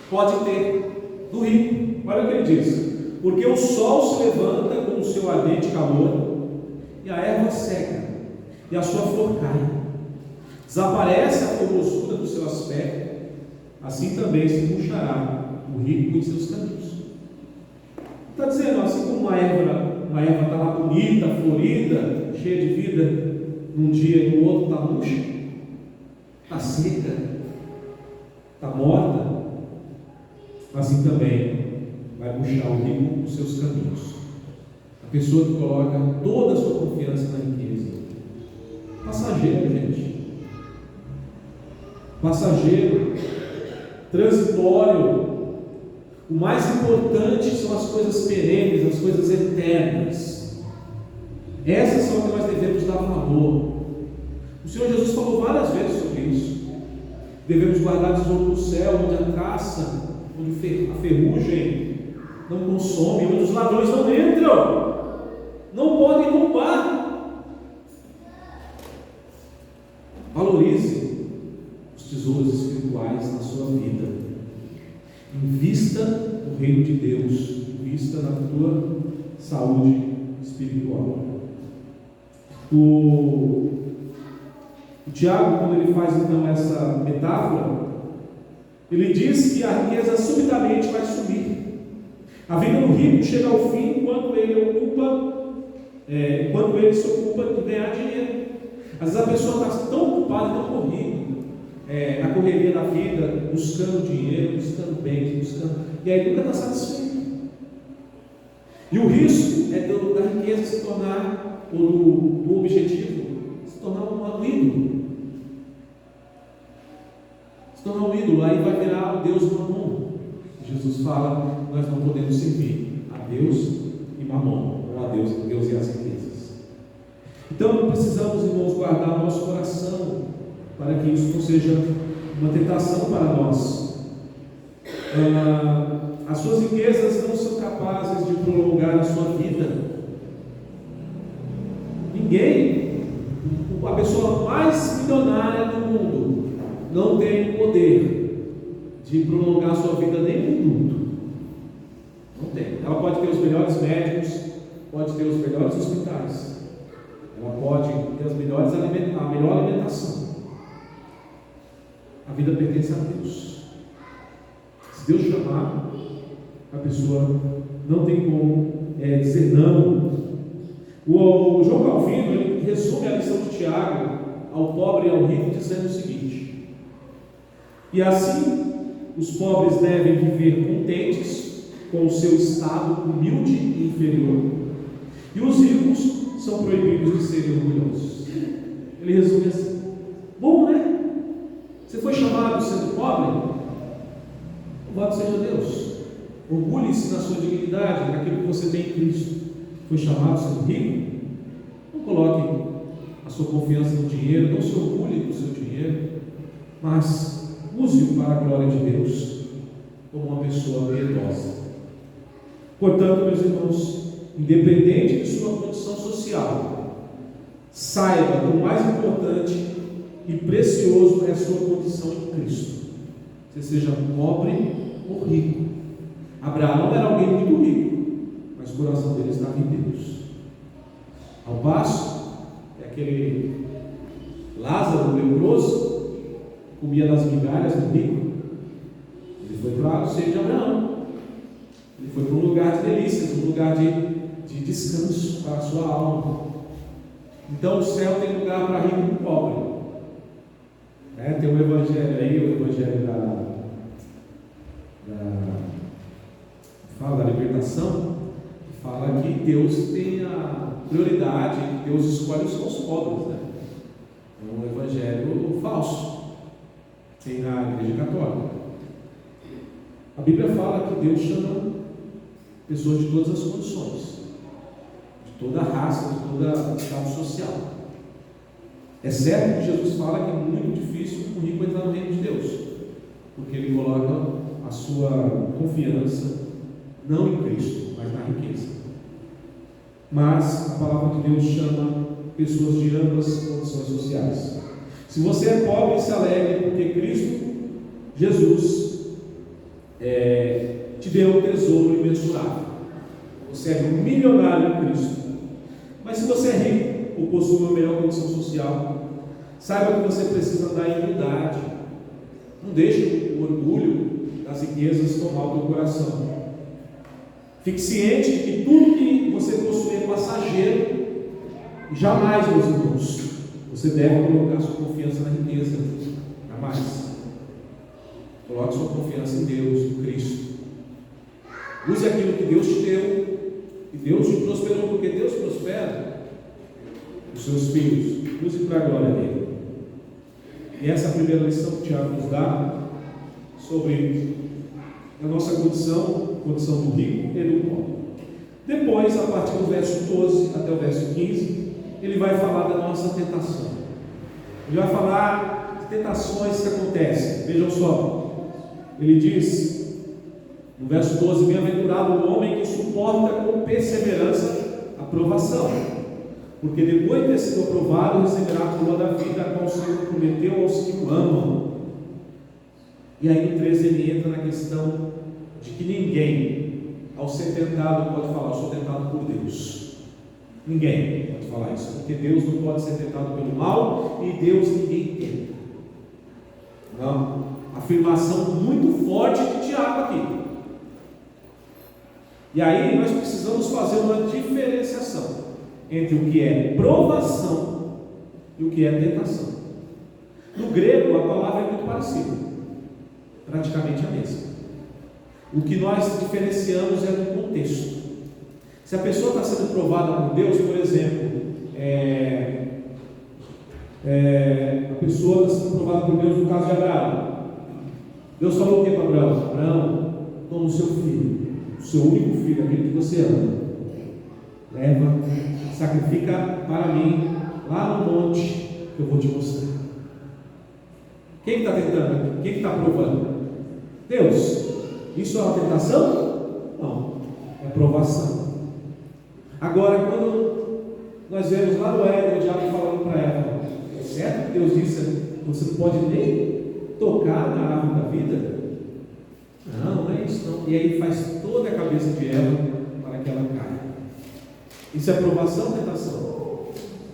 [SPEAKER 4] pode ter do rico. Olha o que ele diz: porque o sol se levanta com o seu ardente calor, e a erva seca, e a sua flor cai. Desaparece a formosura do seu aspecto, assim também se murchará o rico em seus caminhos. Está dizendo, assim como uma erva está lá bonita, florida, cheia de vida, num dia e no outro está murcha, está seca, está morta, assim também vai murchar o rico nos seus caminhos. A pessoa que coloca toda a sua confiança na riqueza. Passageiro, gente. Passageiro, transitório. O mais importante são as coisas perenes, as coisas eternas. Essas são que nós devemos dar valor. O Senhor Jesus falou várias vezes sobre isso. Devemos guardar tesouro no céu, onde a caça, onde a ferrugem não consome, onde os ladrões não entram, não podem roubar. Valorize os tesouros espirituais na sua vida. Invista no reino de Deus, invista na tua saúde espiritual. O Tiago, quando ele faz então essa metáfora, ele diz que a riqueza subitamente vai sumir. A vida do rico chega ao fim enquanto ele se ocupa de ganhar dinheiro. Às vezes a pessoa está tão ocupada, tão corrida, na correria da vida, buscando dinheiro, buscando bens, e aí nunca está satisfeito. E o risco é da riqueza se tornar, ou do objetivo, se tornar um ídolo. Se tornar um ídolo, aí vai virar o Deus Mamon. Jesus fala, nós não podemos servir a Deus e Mamon, ou a Deus e as riquezas. Então precisamos, irmãos, guardar o nosso coração, para que isso não seja uma tentação para nós. As suas riquezas não são capazes de prolongar a sua vida. Ninguém, a pessoa mais milionária do mundo, não tem o poder de prolongar a sua vida nem um minuto. Não tem. Ela pode ter os melhores médicos, pode ter os melhores hospitais, ela pode ter a melhor alimentação. A vida pertence a Deus. Se Deus chamar, a pessoa não tem como dizer não. O João Calvino, ele resume a lição de Tiago ao pobre e ao rico dizendo o seguinte: e assim os pobres devem viver contentes com o seu estado humilde e inferior, e os ricos são proibidos de serem orgulhosos. Ele resume assim: bom, né? Você foi chamado sendo pobre? Louvado seja Deus. Orgulhe-se na sua dignidade, naquilo que você tem em Cristo. Foi chamado sendo rico? Não coloque a sua confiança no dinheiro, não se orgulhe do seu dinheiro, mas use-o para a glória de Deus, como uma pessoa piedosa. Portanto, meus irmãos, independente de sua condição social, saiba que o mais importante e precioso é a sua condição em Cristo. Você seja pobre ou rico. Abraão era alguém muito rico, mas o coração dele estava em Deus. Ao passo que aquele Lázaro, leproso, comia das migalhas do rico, ele foi para o seio de Abraão. Ele foi para um lugar de delícias, um lugar de descanso para a sua alma. Então o céu tem lugar para rico e pobre. Tem um evangelho aí, o evangelho fala da libertação, que fala que Deus tem a prioridade, Deus escolhe os pobres, né? É um evangelho falso, tem na igreja católica. A Bíblia fala que Deus chama pessoas de todas as condições, de toda a raça, de toda classe social. É certo que Jesus fala que é muito difícil o rico entrar no reino de Deus, porque ele coloca a sua confiança não em Cristo, mas na riqueza. Mas a palavra de Deus chama pessoas de ambas condições sociais. Se você é pobre, se alegre, porque Cristo, Jesus, te deu um tesouro imensurável. Você é milionário em Cristo. Mas se você é rico, ou possui uma melhor condição social. Saiba que você precisa andar em humildade. Não deixe o orgulho das riquezas tomar o teu coração. Fique ciente de que tudo que você possui é passageiro. E jamais, meus irmãos, você deve colocar sua confiança na riqueza. Jamais. Coloque sua confiança em Deus, em Cristo. Use aquilo que Deus te deu. E Deus te prosperou, porque Deus prospera os seus filhos. Use para a glória dele. E essa é a primeira lição que o Tiago nos dá sobre a nossa condição do rico e do pobre. Depois, a partir do verso 12 até o verso 15, ele vai falar da nossa tentação. Ele vai falar de tentações que acontecem. Vejam só, ele diz no verso 12: bem-aventurado o homem que suporta com perseverança a provação, porque depois de ter sido aprovado, receberá a coroa da vida, a qual o Senhor prometeu aos que o amam. E aí no 13 ele entra na questão de que ninguém, ao ser tentado, pode falar: eu sou tentado por Deus. Ninguém pode falar isso, porque Deus não pode ser tentado pelo mal, e Deus ninguém tenta. Não, afirmação muito forte de Tiago aqui. E aí nós precisamos fazer uma diferenciação entre o que é provação e o que é tentação. No grego a palavra é muito parecida, praticamente a mesma. O que nós diferenciamos é no contexto. Se a pessoa está sendo provada por Deus, por exemplo, a pessoa está sendo provada por Deus no caso de Abraão. Deus falou o que para Abraão? Abraão, toma o seu filho, o seu único filho, aquele que você ama, leva, sacrifica para mim lá no monte que eu vou te mostrar. Quem está tentando? Quem está provando? Deus. Isso é uma tentação? Não, é provação. Agora, quando nós vemos lá no Éden, o diabo falando para Eva: é certo que Deus disse você não pode nem tocar na árvore da vida? Não, não é isso não. E aí faz toda a cabeça de Eva para que ela caia. Isso é provação ou tentação?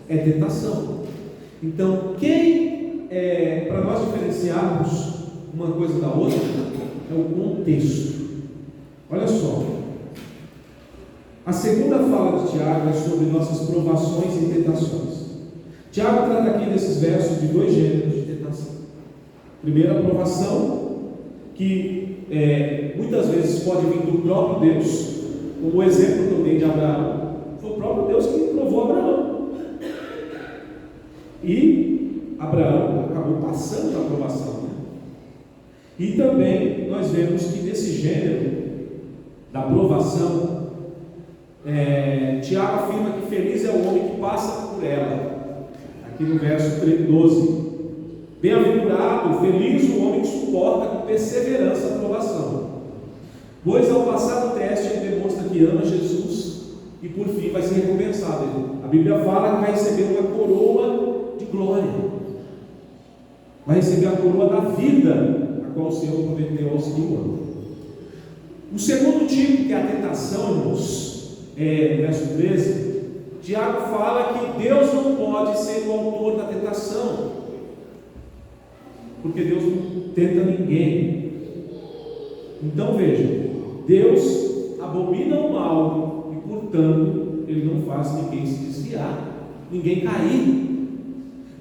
[SPEAKER 4] É tentação. Então, para nós diferenciarmos uma coisa da outra, é o contexto. Olha só, a segunda fala de Tiago é sobre nossas provações e tentações. Tiago trata aqui nesses versos de dois gêneros de tentação. Primeiro, a provação, que muitas vezes pode vir do próprio Deus, como o exemplo que eu dei de Abraão. Foi o próprio Deus que provou Abraão, e Abraão acabou passando da provação, né? E também nós vemos que nesse gênero da provação, Tiago afirma que feliz é o homem que passa por ela. Aqui no verso 12: bem-aventurado, feliz o homem que suporta com perseverança a provação, pois ao passar do teste ele demonstra que ama Jesus e por fim vai ser recompensado. A Bíblia fala que vai receber uma coroa de glória, vai receber a coroa da vida, a qual o Senhor prometeu aos que o amam. O segundo tipo, que é a tentação, irmãos, no verso 13, Tiago fala que Deus não pode ser o autor da tentação, porque Deus não tenta ninguém. Então veja, Deus abomina o mal e, portanto, Ele não faz ninguém se desviar, ninguém cair.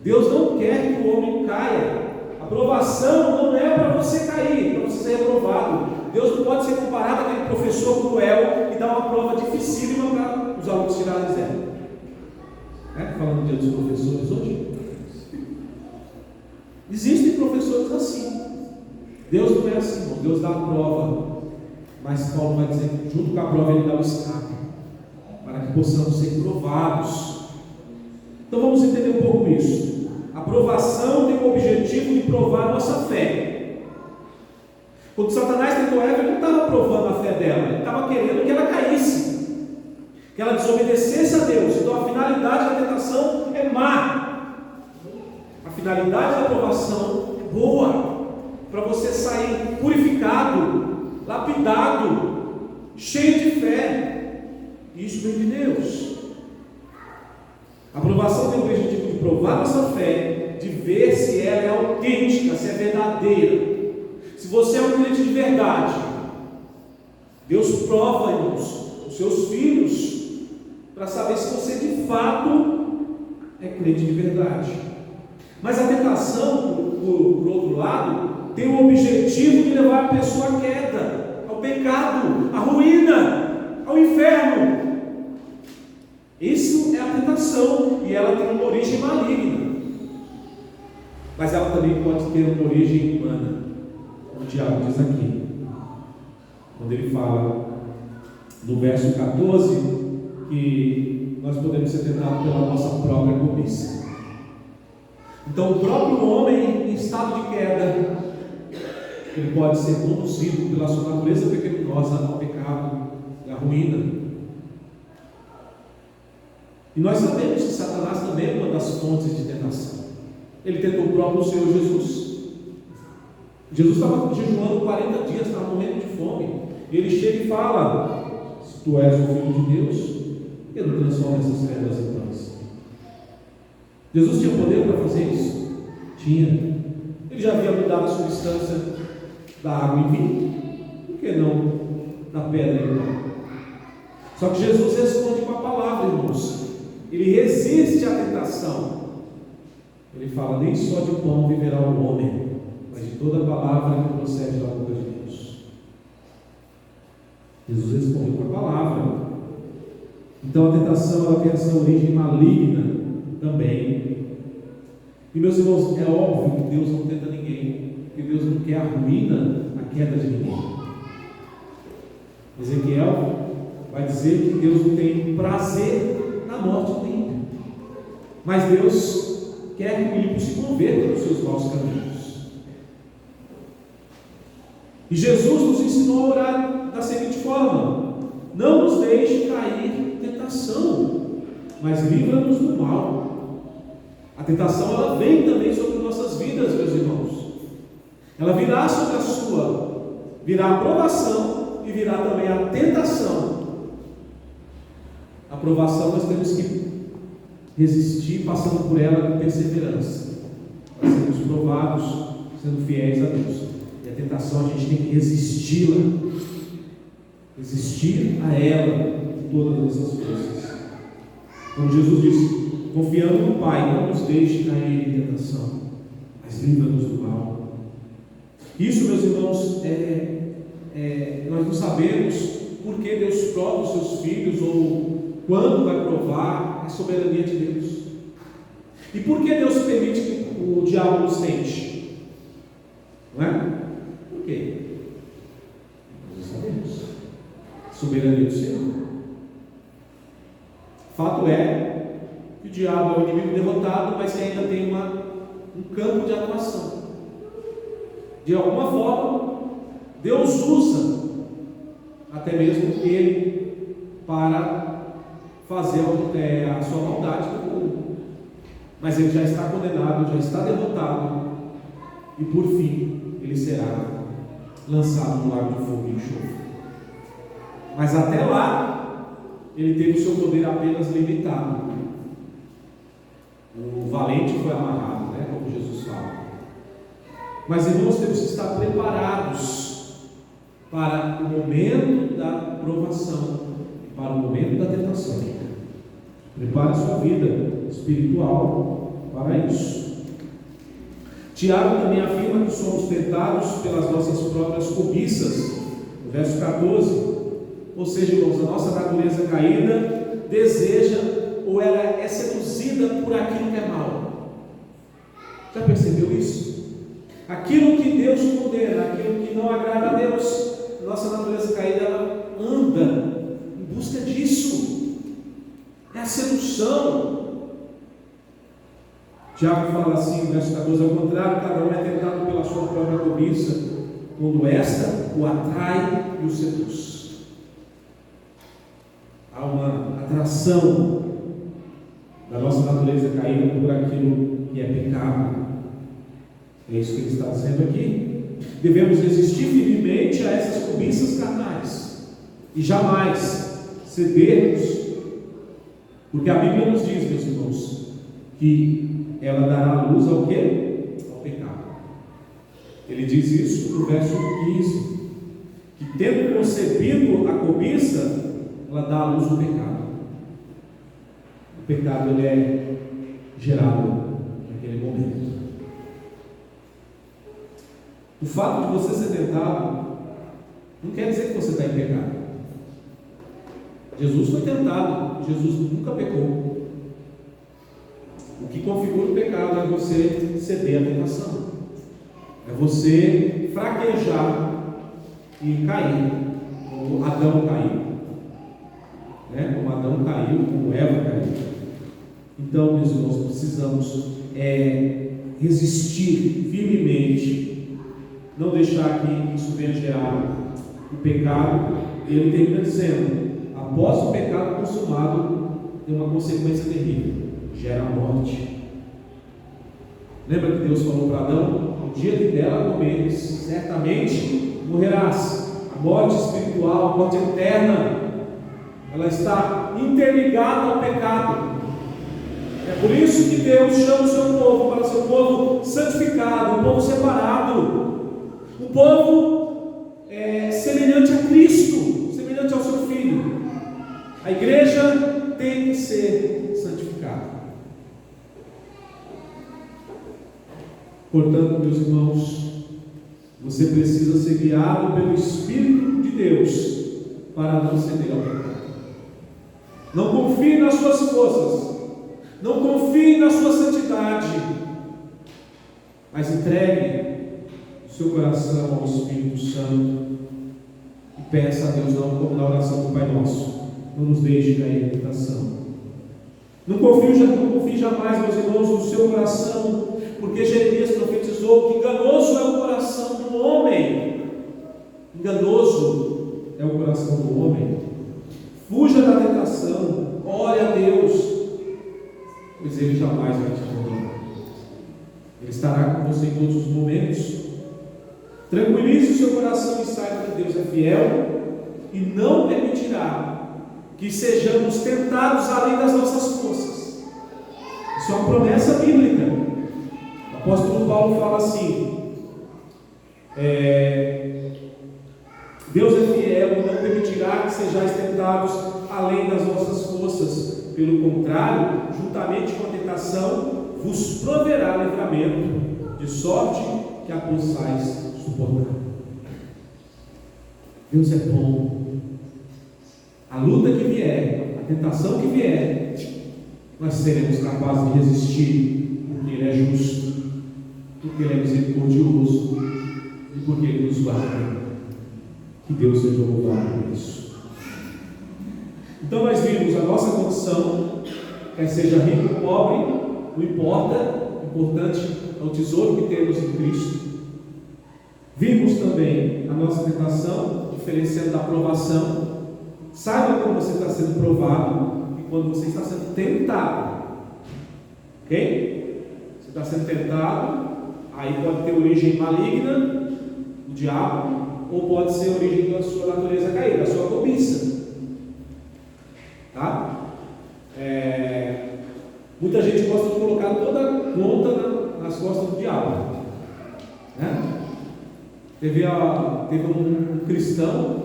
[SPEAKER 4] Deus não quer que o homem caia. A provação não é para você cair, para você ser reprovado. Deus não pode ser comparado àquele professor cruel que dá uma prova dificílima para os alunos tirarem zero. Falando do dia dos professores hoje, existem professores assim. Deus não é assim, irmão. Deus dá a prova, mas Paulo vai dizer que junto com a prova ele dá o escape, para que possamos ser provados. Então vamos entender um pouco isso. A provação tem o objetivo de provar a nossa fé. Quando Satanás tentou Eva, ele não estava provando a fé dela, ele estava querendo que ela caísse, que ela desobedecesse a Deus. Então a finalidade da tentação é má, a finalidade da provação é boa, para você sair purificado, lapidado, cheio de fé. Isso vem de Deus. A provação tem o objetivo de provar nossa fé, de ver se ela é autêntica, se é verdadeira. Se você é um crente de verdade, Deus prova, irmãos, os seus filhos, para saber se você de fato é crente de verdade. Mas a tentação, por outro lado, tem o objetivo de levar a pessoa à queda, ao pecado, à ruína, ao inferno. Isso é a tentação, e ela tem uma origem maligna, mas ela também pode ter uma origem humana. O diabo diz aqui, quando ele fala no verso 14, que nós podemos ser tentados pela nossa própria cobiça. Então, o próprio homem em estado de queda, ele pode ser conduzido pela sua natureza pecaminosa ao pecado e à ruína. E nós sabemos que Satanás também é uma das fontes de tentação. Ele tentou o próprio Senhor Jesus. Jesus estava jejuando 40 dias, estava morrendo de fome. E ele chega e fala: se tu és o Filho de Deus, por que não transforma essas pedras em pães? Jesus tinha poder para fazer isso? Tinha. Ele já havia mudado a substância da água em vinho, por que não da pedra em pão? Só que Jesus responde com a palavra, irmãos. Ele resiste à tentação. Ele fala: nem só de pão viverá o homem, mas de toda palavra que procede da boca de Deus. Jesus respondeu com a palavra. Então a tentação, ela tem essa origem maligna também. E meus irmãos, é óbvio que Deus não tenta ninguém, porque Deus não quer a ruína, a queda de ninguém. Ezequiel vai dizer que Deus não tem prazer na morte do ímpio, mas Deus quer que o ímpio se converta nos seus maus caminhos. E Jesus nos ensinou a orar da seguinte forma: não nos deixe cair em tentação, mas livra-nos do mal. A tentação, ela vem também sobre nossas vidas, meus irmãos. Ela virá sobre a sua, virá a provação e virá também a tentação. A provação nós temos que resistir, passando por ela com perseverança, para sermos provados, sendo fiéis a Deus. E a tentação, a gente tem que resistir a ela com todas essas forças. Como Jesus disse: confiando no Pai, não nos deixe cair em tentação, mas livra-nos do mal. Isso, meus irmãos, nós não sabemos por que Deus prova os seus filhos ou quando vai provar. A soberania de Deus. E por que Deus permite que o diabo nos tente? Não é? Por quê? Nós sabemos. Soberania do Senhor. Fato é que o diabo é o inimigo derrotado, mas que ainda tem um campo de atuação. De alguma forma, Deus usa até mesmo ele para fazer a sua maldade com o mundo. Mas ele já está condenado, já está derrotado, e por fim ele será lançado no lago de fogo e enxofre. Mas até lá ele teve o seu poder apenas limitado. O valente foi amarrado, como Jesus fala. Mas irmãos, temos que estar preparados para o momento da provação, para o momento da tentação. Prepare a sua vida espiritual para isso. Tiago também afirma que somos tentados pelas nossas próprias cobiças, no verso 14. Ou seja, irmãos, a nossa natureza caída deseja, ou ela é seduzida por aquilo que é mal. Já percebeu isso? Aquilo que Deus condena, aquilo que não agrada a Deus, a nossa natureza caída, ela anda em busca disso. É a sedução. Tiago fala assim, no verso 14: ao contrário, cada um é tentado pela sua própria cobiça, quando esta o atrai e o seduz. Há uma atração da nossa natureza caída por aquilo que é pecado. É isso que ele está dizendo aqui. Devemos resistir firmemente a essas cobiças carnais e jamais cedermos Porque a Bíblia nos diz, meus irmãos, que ela dará luz ao quê? Ao pecado. Ele diz isso no verso 15, que tendo concebido a cobiça, ela dá à luz o pecado. O pecado ele é gerado naquele momento. O fato de você ser tentado não quer dizer que você está em pecado. Jesus foi tentado, Jesus nunca pecou. O que configura o pecado é você ceder à tentação, é você fraquejar e cair, como Adão caiu, né? Como Adão caiu, como Eva caiu. Então, meus irmãos, precisamos resistir firmemente, não deixar que isso venha gerar o pecado. Ele termina dizendo: após o pecado consumado, tem uma consequência terrível, gera a morte. Lembra que Deus falou para Adão: no dia que dela comeres, certamente morrerás. A morte espiritual, a morte eterna, ela está interligada ao pecado. É por isso que Deus chama o seu povo para ser um povo santificado, um povo separado, um povo semelhante a Cristo, semelhante ao seu Filho. A igreja tem que ser santificada. Portanto, meus irmãos, você precisa ser guiado pelo Espírito de Deus para não ceder ao pecado. Não confie nas suas forças, não confie na sua santidade, mas entregue o seu coração ao Espírito Santo e peça a Deus, não como na oração do Pai Nosso: não nos deixe cair em tentação. Não confie jamais, meus irmãos, no seu coração, porque Jeremias profetizou que enganoso é o coração do homem. Enganoso é o coração do homem. Fuja da tentação, ore a Deus, pois Ele jamais vai te abandonar. Ele estará com você em todos os momentos. Tranquilize o seu coração e saiba que Deus é fiel e não permitirá que sejamos tentados além das nossas forças. Isso é uma promessa bíblica. O apóstolo Paulo fala assim: Deus é fiel e não permitirá que sejais tentados além das vossas forças. Pelo contrário, juntamente com a tentação, vos proverá livramento, de sorte que a possais suportar. Deus é bom. A luta que vier, a tentação que vier, nós seremos capazes de resistir, porque Ele é justo, porque Ele é misericordioso e porque Ele nos guarda. Que Deus seja louvado por isso. Então nós vimos a nossa condição, quer seja rico ou pobre, não importa, o importante é o tesouro que temos em Cristo. Vimos também a nossa tentação, diferenciando da provação. Saiba quando você está sendo provado e quando você está sendo tentado. Ok? Você está sendo tentado, aí pode ter origem maligna do diabo, ou pode ser origem da sua natureza caída, da sua cobiça. Tá? Muita gente gosta de colocar toda a conta nas costas do diabo, né? Teve um cristão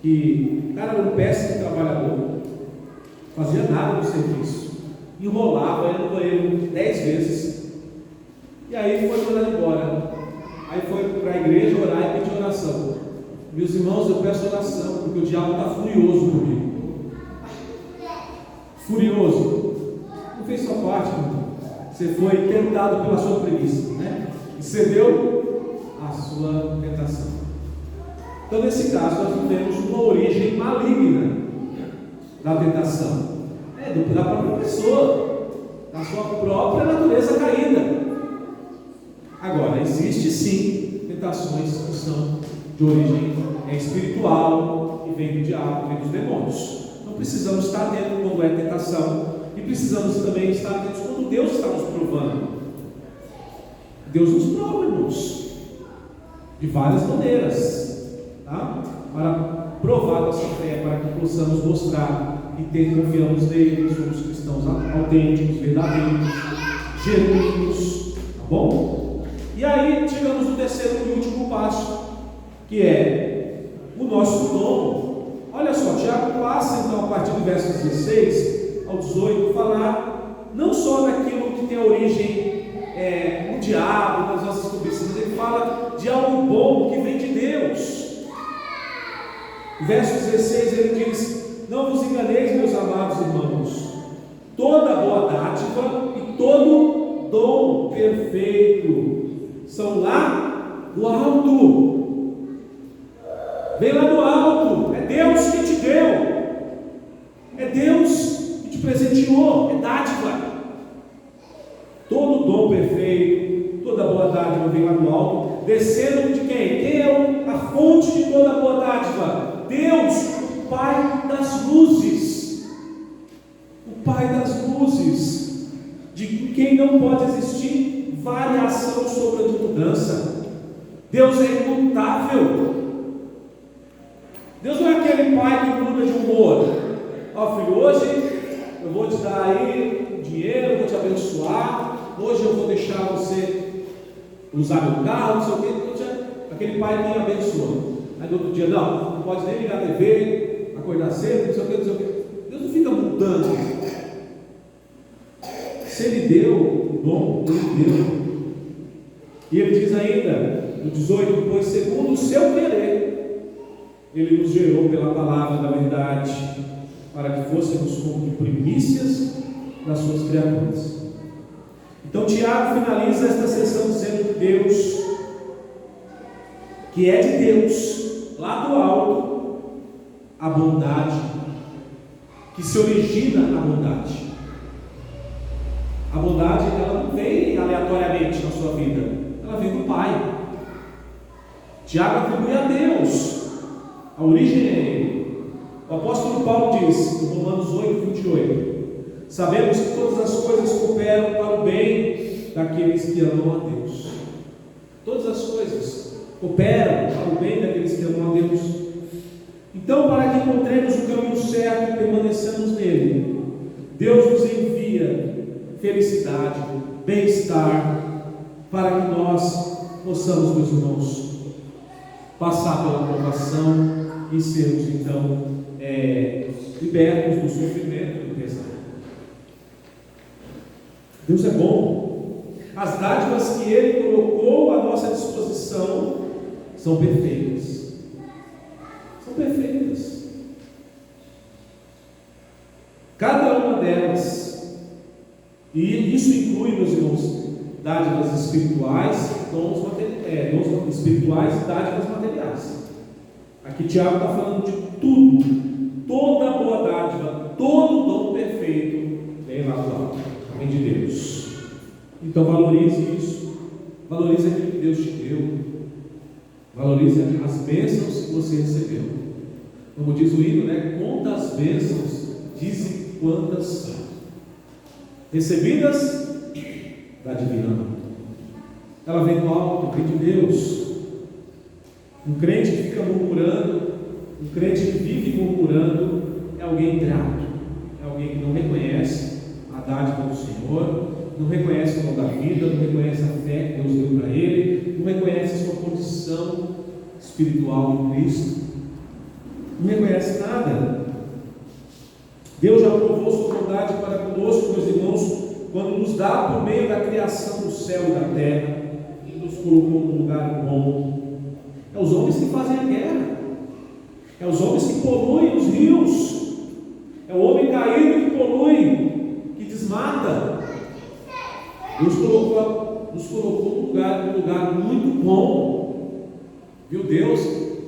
[SPEAKER 4] que o cara era um péssimo trabalhador, fazia nada no serviço, enrolava, ia no banheiro 10 vezes, e aí foi mandado embora. Aí foi para a igreja orar e pedir oração. Meus irmãos, eu peço oração, porque o diabo está furioso comigo. Furioso. Não fez sua parte, irmão. Você foi tentado pela sua preguiça, né? E cedeu à sua tentação. Então, nesse caso, nós vemos uma origem maligna da tentação. Da própria pessoa, da sua própria natureza caída. Agora, existe sim tentações que são de origem espiritual, e vem do diabo, vem dos demônios. Não precisamos estar atentos quando é tentação, e precisamos também estar atentos quando Deus está nos provando. Deus nos prova, irmãos, de várias maneiras, tá? Para provar nossa fé, para que possamos mostrar e ter confiança nele, somos cristãos cristãos autênticos, verdadeiros, genuínos, tá bom? E aí chegamos no terceiro e último passo, que é o nosso dom. Olha só, Tiago passa então a partir do verso 16 ao 18 falar não só daquilo que tem origem no diabo, nas nossas cobiças, mas ele fala de algo bom que vem de Deus. Verso 16 ele diz: não vos enganeis, meus amados irmãos, toda boa dádiva e todo dom perfeito são lá do alto. Vem lá do alto. É Deus que te deu, é Deus que te presenteou, é dádiva. Todo dom perfeito, toda boa dádiva vem lá do alto, descendo de quem? Quem é a fonte de toda boa dádiva? Deus, o Pai das luzes. O Pai das luzes, de quem não pode existir variação sobre a mudança. Deus é imutável. Deus não é aquele pai que muda de humor. Ó filho, hoje eu vou te dar aí dinheiro, vou te abençoar, hoje eu vou deixar você usar meu carro, não sei o que. Aquele pai que abençoa. Aí no outro dia, não pode nem ligar a TV, acordar cedo, não sei o que, não sei o que. Deus não fica mudando. Se Ele deu o dom, Ele deu. E Ele diz ainda, no 18, pois segundo o seu querer, Ele nos gerou pela palavra da verdade, para que fôssemos como primícias das suas criaturas. Então Tiago finaliza esta sessão dizendo que Deus, que é de Deus, lá do alto, a bondade, que se origina na bondade. A bondade, ela não vem aleatoriamente na sua vida, ela vem do Pai. Tiago atribui a Deus, a origem é Ele. O apóstolo Paulo diz, em Romanos 8, 28, sabemos que todas as coisas cooperam para o bem daqueles que amam a Deus. Todas as coisas cooperam para o bem daqueles que amam a Deus. Então, para que encontremos o caminho certo e permaneçamos nele, Deus nos envia felicidade, bem-estar, para que nós possamos, meus irmãos, passar pela provação e sermos então libertos do sofrimento e do pesar. Deus é bom. As dádivas que Ele colocou à nossa disposição são perfeitas. São perfeitas. Cada uma delas, e isso inclui, meus irmãos, dádivas espirituais, dons espirituais e dádivas materiais. Aqui Tiago está falando de tudo. Toda boa dádiva, todo dom perfeito vem lá do alto, vem de Deus. Então valorize isso, valorize aquilo que Deus te deu, valorize as bênçãos que você recebeu. Como diz o hino, né? Conta as bênçãos, dize quantas são recebidas da divina mão. Ela vem do alto, vem de Deus. Um crente que fica murmurando, um crente que vive murmurando, é alguém ingrato, é alguém que não reconhece a dádiva do Senhor, não reconhece o dom da vida, não reconhece a fé que Deus deu para ele, não reconhece a sua condição espiritual em Cristo, não reconhece nada. Deus já provou sua bondade para conosco, meus irmãos, quando nos dá por meio da criação do céu e da terra, e nos colocou num lugar bom. É os homens que fazem a guerra, é os homens que poluem os rios, é o homem caído que polui, que desmata. Deus nos colocou num lugar muito bom. Viu Deus?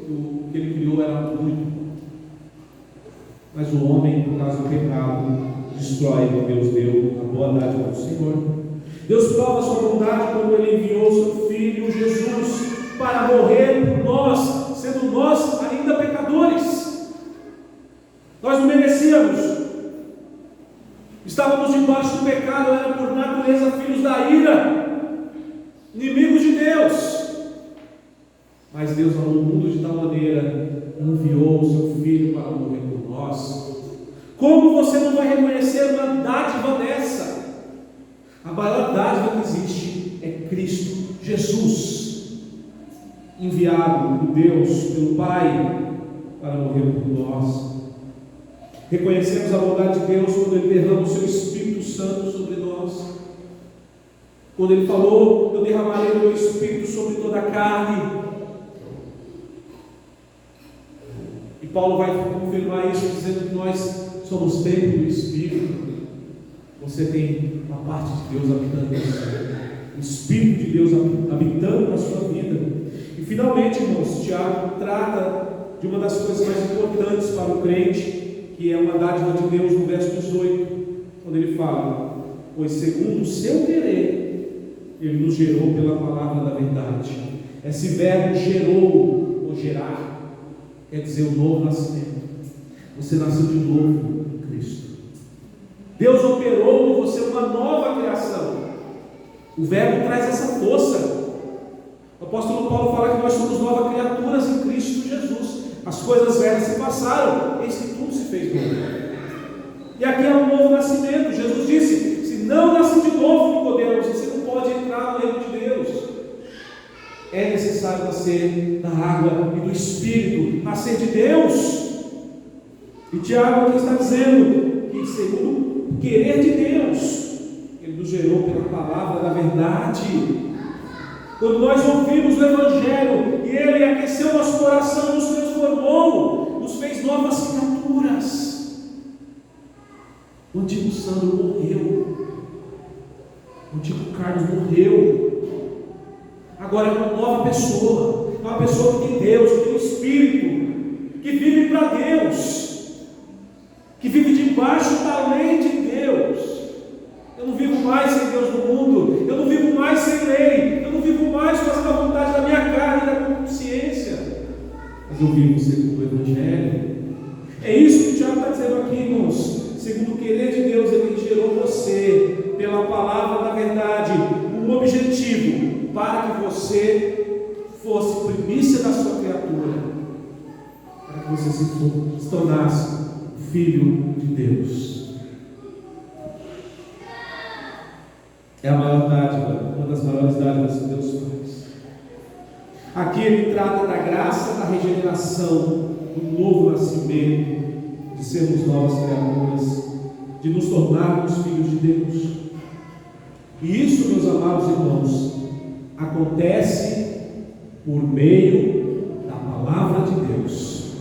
[SPEAKER 4] O que Ele criou era muito bom. Mas o homem, por causa do pecado, destrói o que Deus deu, a boa dádiva do Senhor. Deus prova a sua bondade quando Ele enviou seu Filho Jesus para morrer por nós, sendo nós ainda pecadores. Nós não merecíamos, estávamos debaixo do pecado, era por natureza filhos da ira, inimigos de Deus. Mas Deus amou o mundo de tal maneira, enviou o seu Filho para morrer por nós. Como você não vai reconhecer uma dádiva dessa? A maior dádiva que existe é Cristo Jesus, enviado por Deus, pelo Pai, para morrer por nós. Reconhecemos a bondade de Deus quando Ele derrama o seu Espírito Santo sobre nós. Quando Ele falou: eu derramarei o meu Espírito sobre toda a carne. E Paulo vai confirmar isso dizendo que nós somos templo do Espírito. Você tem a parte de Deus habitando em você, o Espírito de Deus habitando na sua vida. E finalmente, irmãos, Tiago trata de uma das coisas mais importantes para o crente, que é uma dádiva de Deus, no verso 18, quando ele fala: pois segundo o seu querer, Ele nos gerou pela palavra da verdade. Esse verbo gerou, ou gerar, quer dizer o novo nascimento. Você nasceu de novo em Cristo. Deus operou em você uma nova criação. O verbo traz essa força. O apóstolo Paulo fala que nós somos novas criaturas em Cristo Jesus. As coisas velhas se passaram, eis que tudo se fez novo. E aqui é um novo nascimento. Jesus disse: se não nascer de novo, Nicodemo, você não pode entrar no reino de Deus. É necessário nascer da água e do Espírito, nascer de Deus. E Tiago aqui está dizendo que, segundo o querer de Deus, Ele nos gerou pela palavra da verdade. Quando nós ouvimos o Evangelho e Ele aqueceu nosso coração, nos transformou, nos fez novas criaturas. O antigo Sandro morreu, o antigo Carlos morreu. Agora é uma nova pessoa, uma pessoa que tem Deus, que tem o Espírito, que vive para Deus, que vive debaixo da lei de Deus. Eu não vivo mais sem Deus no mundo, eu não vivo mais sem lei, eu não vivo mais fazendo a vontade da minha carne e da minha consciência, mas eu vivo segundo o Evangelho. É isso que o Tiago está dizendo aqui, irmãos. Segundo o querer de Deus, Ele gerou você pela palavra da verdade, um objetivo, para que você fosse primícia da sua criatura, para que você se tornasse filho de Deus. É a maior dádiva, uma das maiores dádivas que Deus faz. Aqui Ele trata da graça da regeneração, do novo nascimento, de sermos novas criaturas, de nos tornarmos filhos de Deus. E isso, meus amados irmãos, acontece por meio da palavra de Deus.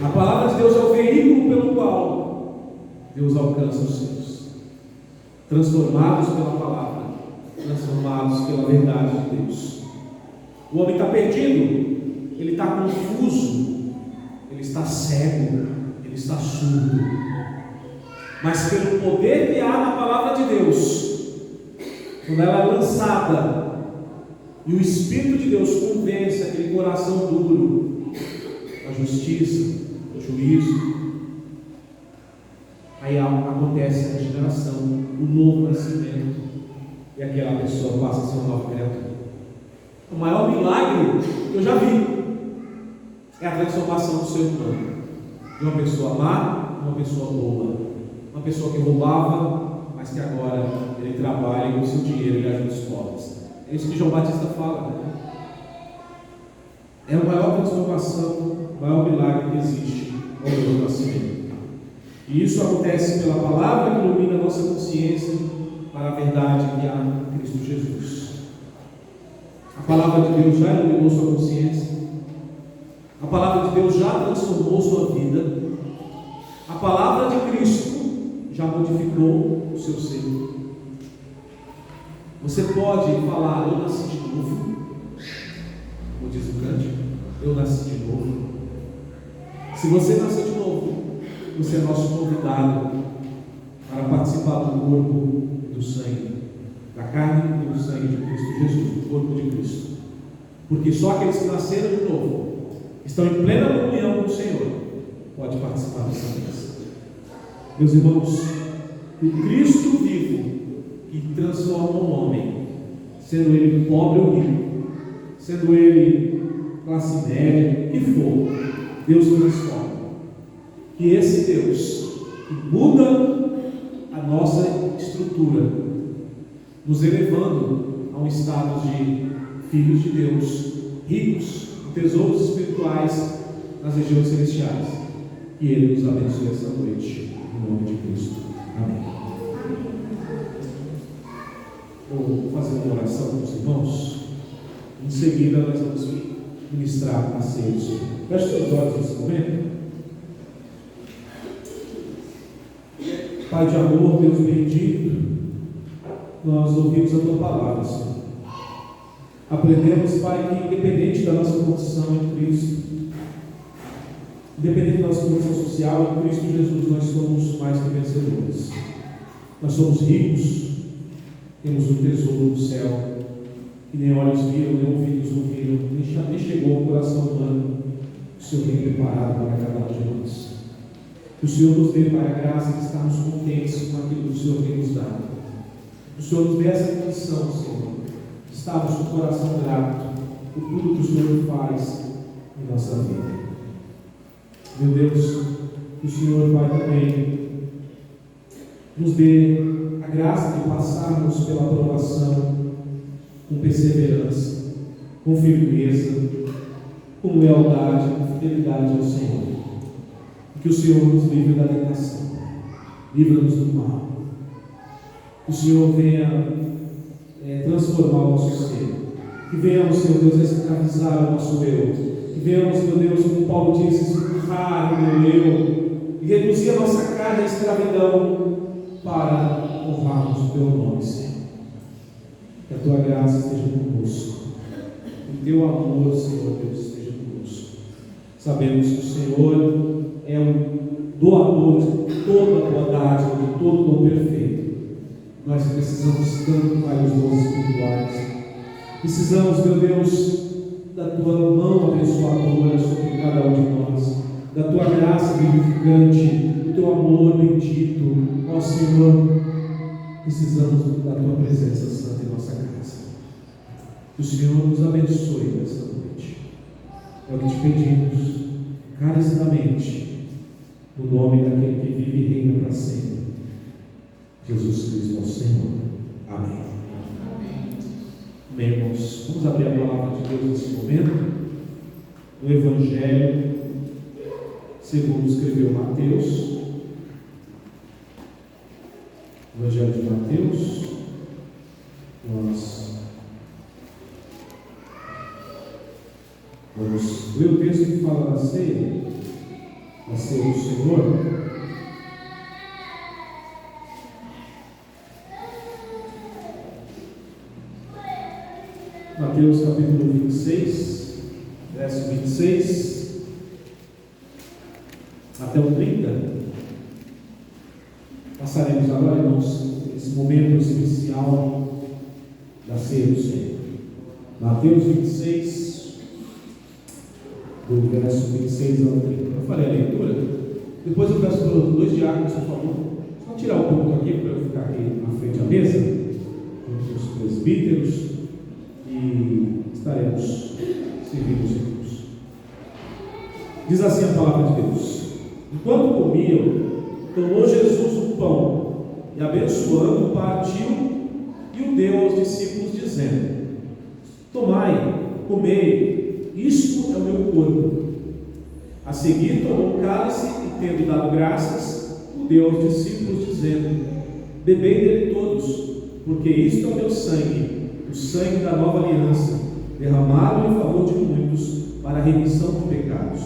[SPEAKER 4] A palavra de Deus é o veículo pelo qual Deus alcança os seus, transformados pela palavra, transformados pela verdade de Deus. O homem está perdido, ele está confuso, ele está cego, ele está surdo. Mas pelo poder que há na palavra de Deus, quando ela é lançada e o Espírito de Deus convence aquele coração duro da justiça, do juízo, aí acontece a regeneração, o novo nascimento, e aquela pessoa passa a ser uma nova criatura. O maior milagre que eu já vi é a transformação do ser humano, de uma pessoa má a uma pessoa boa, uma pessoa que roubava, mas que agora ele trabalha e com o seu dinheiro ele ajuda os pobres. É isso que João Batista fala, né? É a maior transformação, o maior milagre que existe ao novo nascimento. E isso acontece pela palavra que ilumina a nossa consciência para a verdade que há em Cristo Jesus. A palavra de Deus já iluminou sua consciência. A palavra de Deus já transformou sua vida. A palavra de Cristo já modificou o seu ser. Você pode falar: eu nasci de novo, como diz o cântico, eu nasci de novo. Se você nasceu de novo, você é nosso convidado para participar do corpo e do sangue, da carne e do sangue de Cristo Jesus, do corpo de Cristo. Porque só aqueles que nasceram de novo, estão em plena comunhão com o Senhor, pode participar dessa mesa. Meus irmãos, o Cristo vivo que transforma um homem, sendo ele pobre ou rico, sendo ele classe média, o que for, Deus transforma. que esse Deus que muda a nossa estrutura, nos elevando a um estado de filhos de Deus, ricos em tesouros espirituais nas regiões celestiais. Que Ele nos abençoe essa noite, em nome de Cristo. Amém. Vou fazer uma oração com os irmãos. Em seguida nós vamos ministrar a ceia do Senhor. Feche seus olhos nesse momento. Pai de amor, Deus bendito, nós ouvimos a Tua palavra, Senhor. Aprendemos, Pai, que independente da nossa condição em Cristo, independente da nossa condição social, em Cristo Jesus nós somos mais que vencedores. Nós somos ricos, temos um tesouro no céu, que nem olhos viram, nem ouvidos ouviram, nem chegou ao coração humano, que o Senhor tem preparado para cada um de nós. Que o Senhor nos dê, Pai, a graça de estarmos contentes com aquilo que o Senhor tem nos dado. Que o Senhor nos dê essa condição, Senhor, de estarmos com o coração grato por tudo que o Senhor faz em nossa vida. Meu Deus, que o Senhor, Pai, também nos dê a graça de passarmos pela aprovação com perseverança, com firmeza, com lealdade, com fidelidade ao Senhor. Que o Senhor nos livre da tentação, livra-nos do mal. Que o Senhor venha transformar o nosso ser. Que venhamos, Senhor Deus, escravizar o nosso eu. Que venhamos, meu Deus, como Paulo disse, esmurrar o meu eu e reduzir a nossa carne à escravidão para honrarmos o Teu nome, Senhor. Que a Tua graça esteja conosco. Que o Teu amor, Senhor Deus, esteja conosco. Sabemos que o Senhor é o doador de toda a bondade, de todo o dom perfeito. Nós precisamos tanto, Pai, dos dons espirituais. Precisamos, meu Deus, da Tua mão abençoadora sobre cada um de nós, da Tua graça vivificante, do Teu amor bendito. Ó Senhor, precisamos da Tua presença santa em nossa casa. Que o Senhor nos abençoe nesta noite. É o que te pedimos, carecidamente, no nome daquele que vive e reina para sempre, Jesus Cristo, nosso Senhor. Amém. Amém, irmãos. Vamos abrir a palavra de Deus nesse momento, no Evangelho segundo escreveu Mateus. Evangelho de Mateus. Nós vamos ler o texto que fala da ceia do Senhor. Mateus capítulo 26, verso 26 até o 30. Passaremos agora, irmãos, esse momento especial da ceia do Senhor. Mateus 26, do verso 26 ao 30. Eu falei a leitura, depois eu peço para os dois diáconos, por favor, só tirar um pouco aqui para eu ficar aqui na frente da mesa, com os presbíteros, e estaremos servindo os irmãos. Diz assim a palavra de Deus: enquanto comiam, tomou Jesus o pão e, abençoando, partiu e o deu aos discípulos, dizendo: tomai, comei, isto é o meu corpo. A seguir tomou o cálice e, tendo dado graças, o deu aos discípulos, dizendo: bebei dele todos, porque isto é o meu sangue, o sangue da nova aliança, derramado em favor de muitos para a remissão de pecados.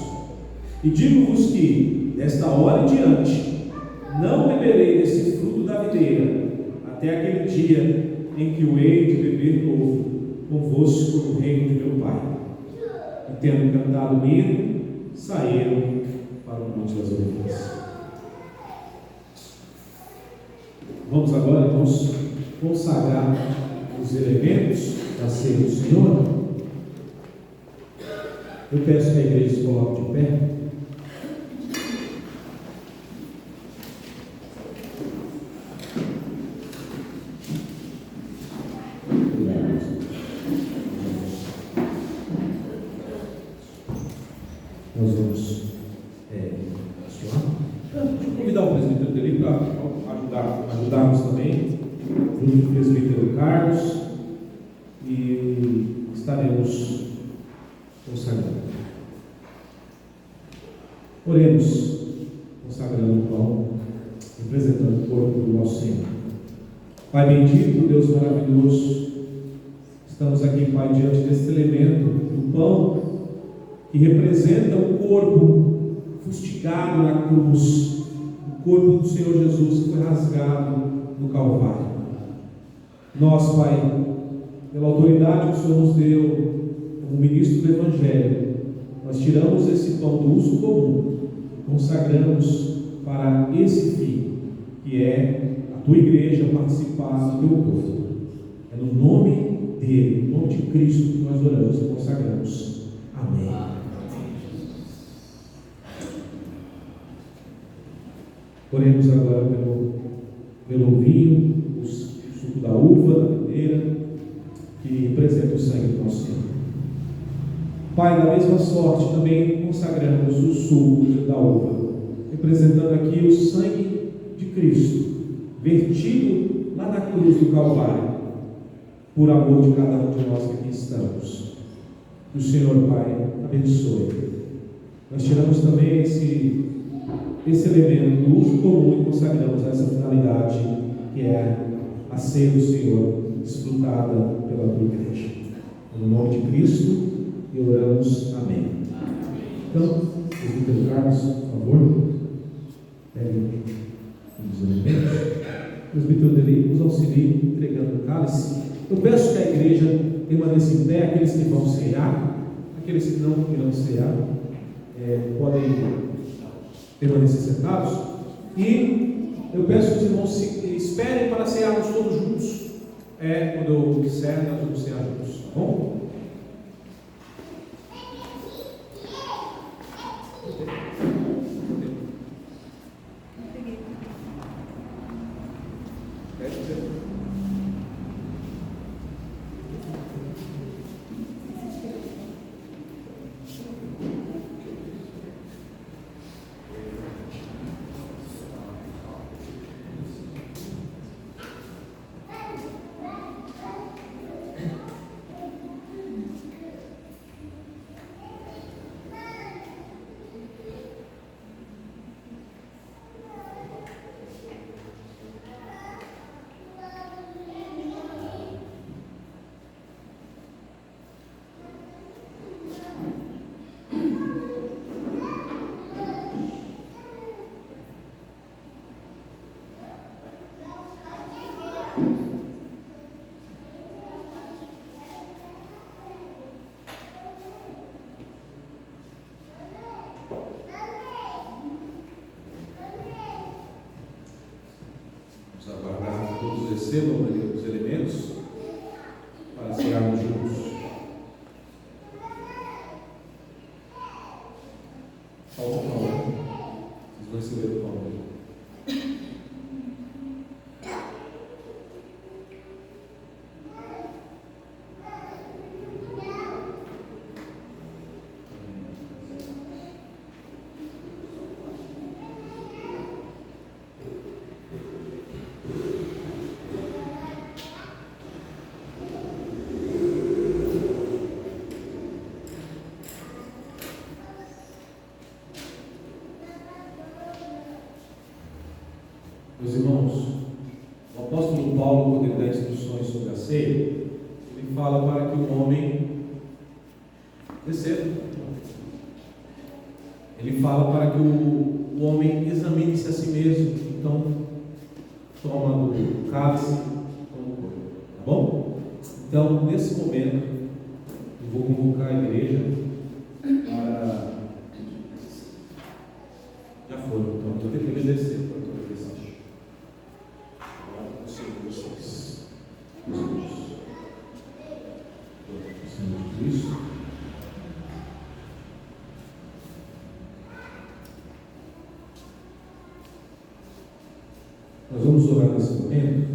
[SPEAKER 4] E digo-vos que, desta hora em diante, não beberei desse fruto da videira, até aquele dia em que o hei de beber novo convosco no reino de meu Pai. E tendo cantado o hino, saíram para o Monte das Oliveiras. Vamos agora, irmãos, consagrar os elementos da ceia do Senhor. Eu peço que a igreja se coloque de pé. Nós vamos abençoar. ajudarmos também, junto com o presbítero Carlos, e estaremos consagrando. Oremos, consagrando o pão, representando o corpo do nosso Senhor. Pai bendito, Deus maravilhoso, estamos aqui, Pai, diante desse elemento, do pão, que representa o corpo fustigado na cruz, o corpo do Senhor Jesus que foi rasgado no Calvário. Nós, Pai, pela autoridade que o Senhor nos deu, como ministro do Evangelho, nós tiramos esse pão do uso comum e consagramos para esse fim, que é a tua igreja participar do teu corpo. É no nome dele, no nome de Cristo, que nós oramos e consagramos. Amém. Oremos agora pelo vinho, o suco da uva, da videira, que representa o sangue do nosso Senhor. Pai, da mesma sorte, também consagramos o suco da uva, representando aqui o sangue de Cristo, vertido lá na cruz do Calvário, por amor de cada um de nós que aqui estamos. Que o Senhor, Pai, abençoe. Nós tiramos também esse elemento do uso comum e consagramos essa finalidade, que é a ceia do Senhor, desfrutada pela tua igreja. No nome de Cristo, e oramos. Amém. Então, presbítero Carlos, por favor, pegue os elementos. O presbítero dele nos auxilie entregando o cálice. Eu peço que a igreja permaneça em pé, aqueles que vão cear, aqueles que não irão cear, podem permanecer sentados. E eu peço que os irmãos esperem para cearmos todos juntos. Quando eu disser, nós vamos cear juntos, tá bom? Aguardar que todos recebam os elementos para cearmos juntos. Falta o pão, né? Vocês vão receber o pão. Meus irmãos, o apóstolo Paulo, quando ele dá instruções sobre a ceia, ele fala para que o homem receba. Ele fala para que o homem examine-se a si mesmo. Então, toma do cálice, toma o corpo. Tá bom? Então, nesse momento, eu vou convocar a igreja para... Já foram, então, eu tenho que obedecer para toda a questão. Nós vamos orar nesse momento,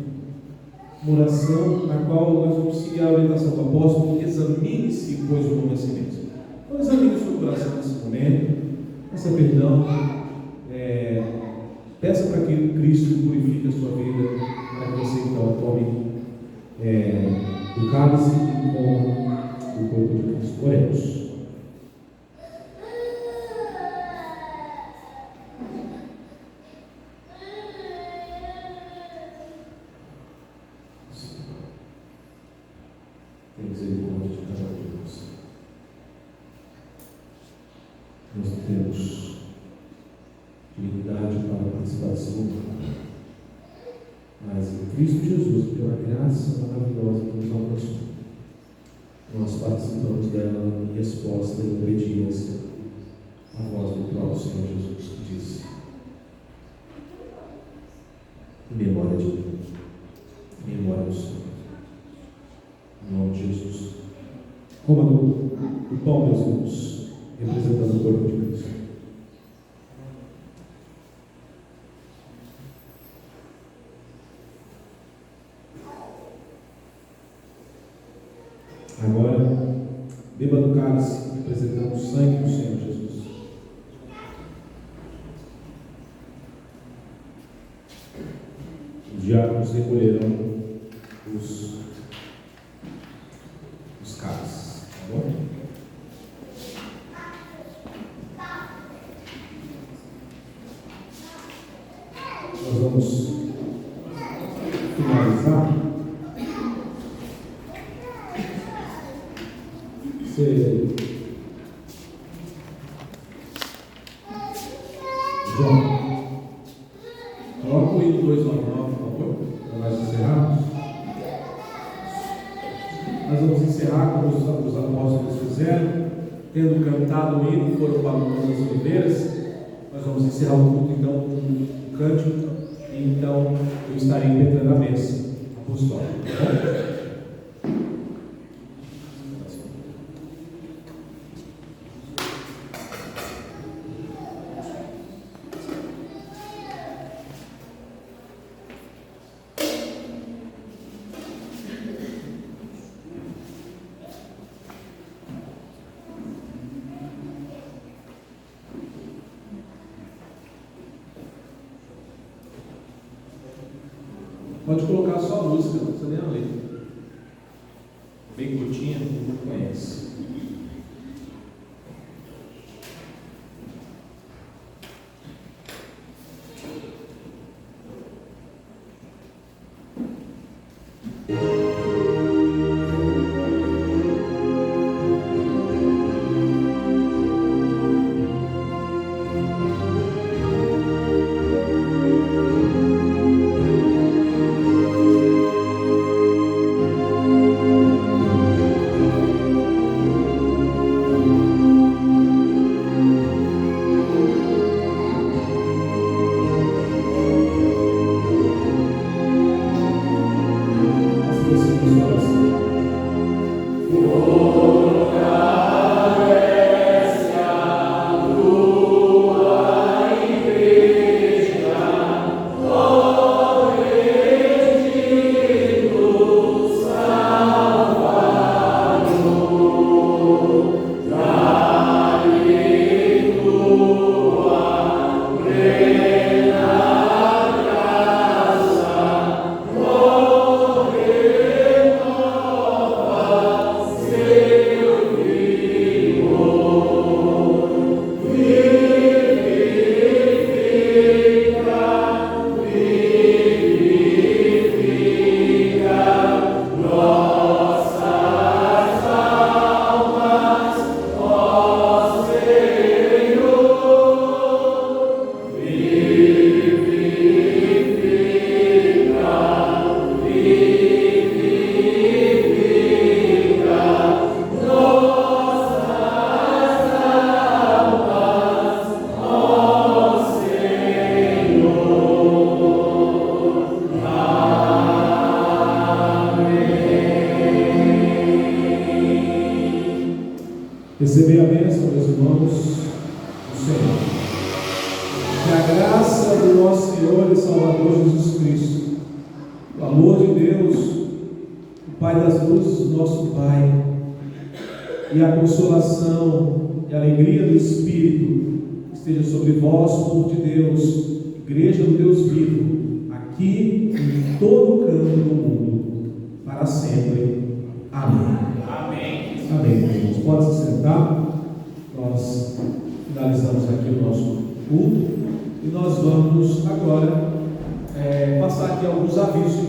[SPEAKER 4] uma oração na qual nós vamos seguir a orientação do apóstolo: examine-se, pois, o homem a si mesmo. Então, examine o seu coração nesse momento, peça perdão Peça para que Cristo purifique a sua vida, para que você então tome o cálice e coma o corpo de Cristo. Oremos. Tem misericórdia de cada um de nós. Nós não temos dignidade para participar desse momento, mas em Cristo Jesus, pela graça maravilhosa que nos alcançou, nós participamos dela em resposta e obediência à voz do próprio Senhor Jesus, que disse: em memória de mim, em memória do Senhor. Em nome de Jesus. Coma do pão, meus irmãos, representando o corpo de Cristo. Agora, beba do cálice, representando o sangue do Senhor Jesus. Os diáconos recolherão os cálices, tá bom? Nós vamos finalizar. João, coloca o hino 299, por favor, para nós encerrarmos. Nós vamos encerrar como os apóstolos fizeram, tendo cantado o hino, foram para o Monte das Oliveiras. Nós vamos encerrar o culto então com um cântico, e então eu estarei impetrando a mesa apostólica, tá bom? Pode colocar só a música, não precisa nem a letra. Bem curtinha, todo mundo conhece. Receber a bênção, meus irmãos, do Senhor. Que a graça do nosso Senhor e Salvador Jesus Cristo, o amor de Deus, o Pai das luzes, nosso Pai, e a consolação e a alegria do Espírito esteja sobre vós, povo de Deus, igreja do Deus vivo, aqui em todo canto do mundo, para sempre. Amém.
[SPEAKER 2] Amém.
[SPEAKER 4] Amém, irmãos. Pode se sentar. Nós finalizamos aqui o nosso culto e nós vamos agora passar aqui alguns avisos.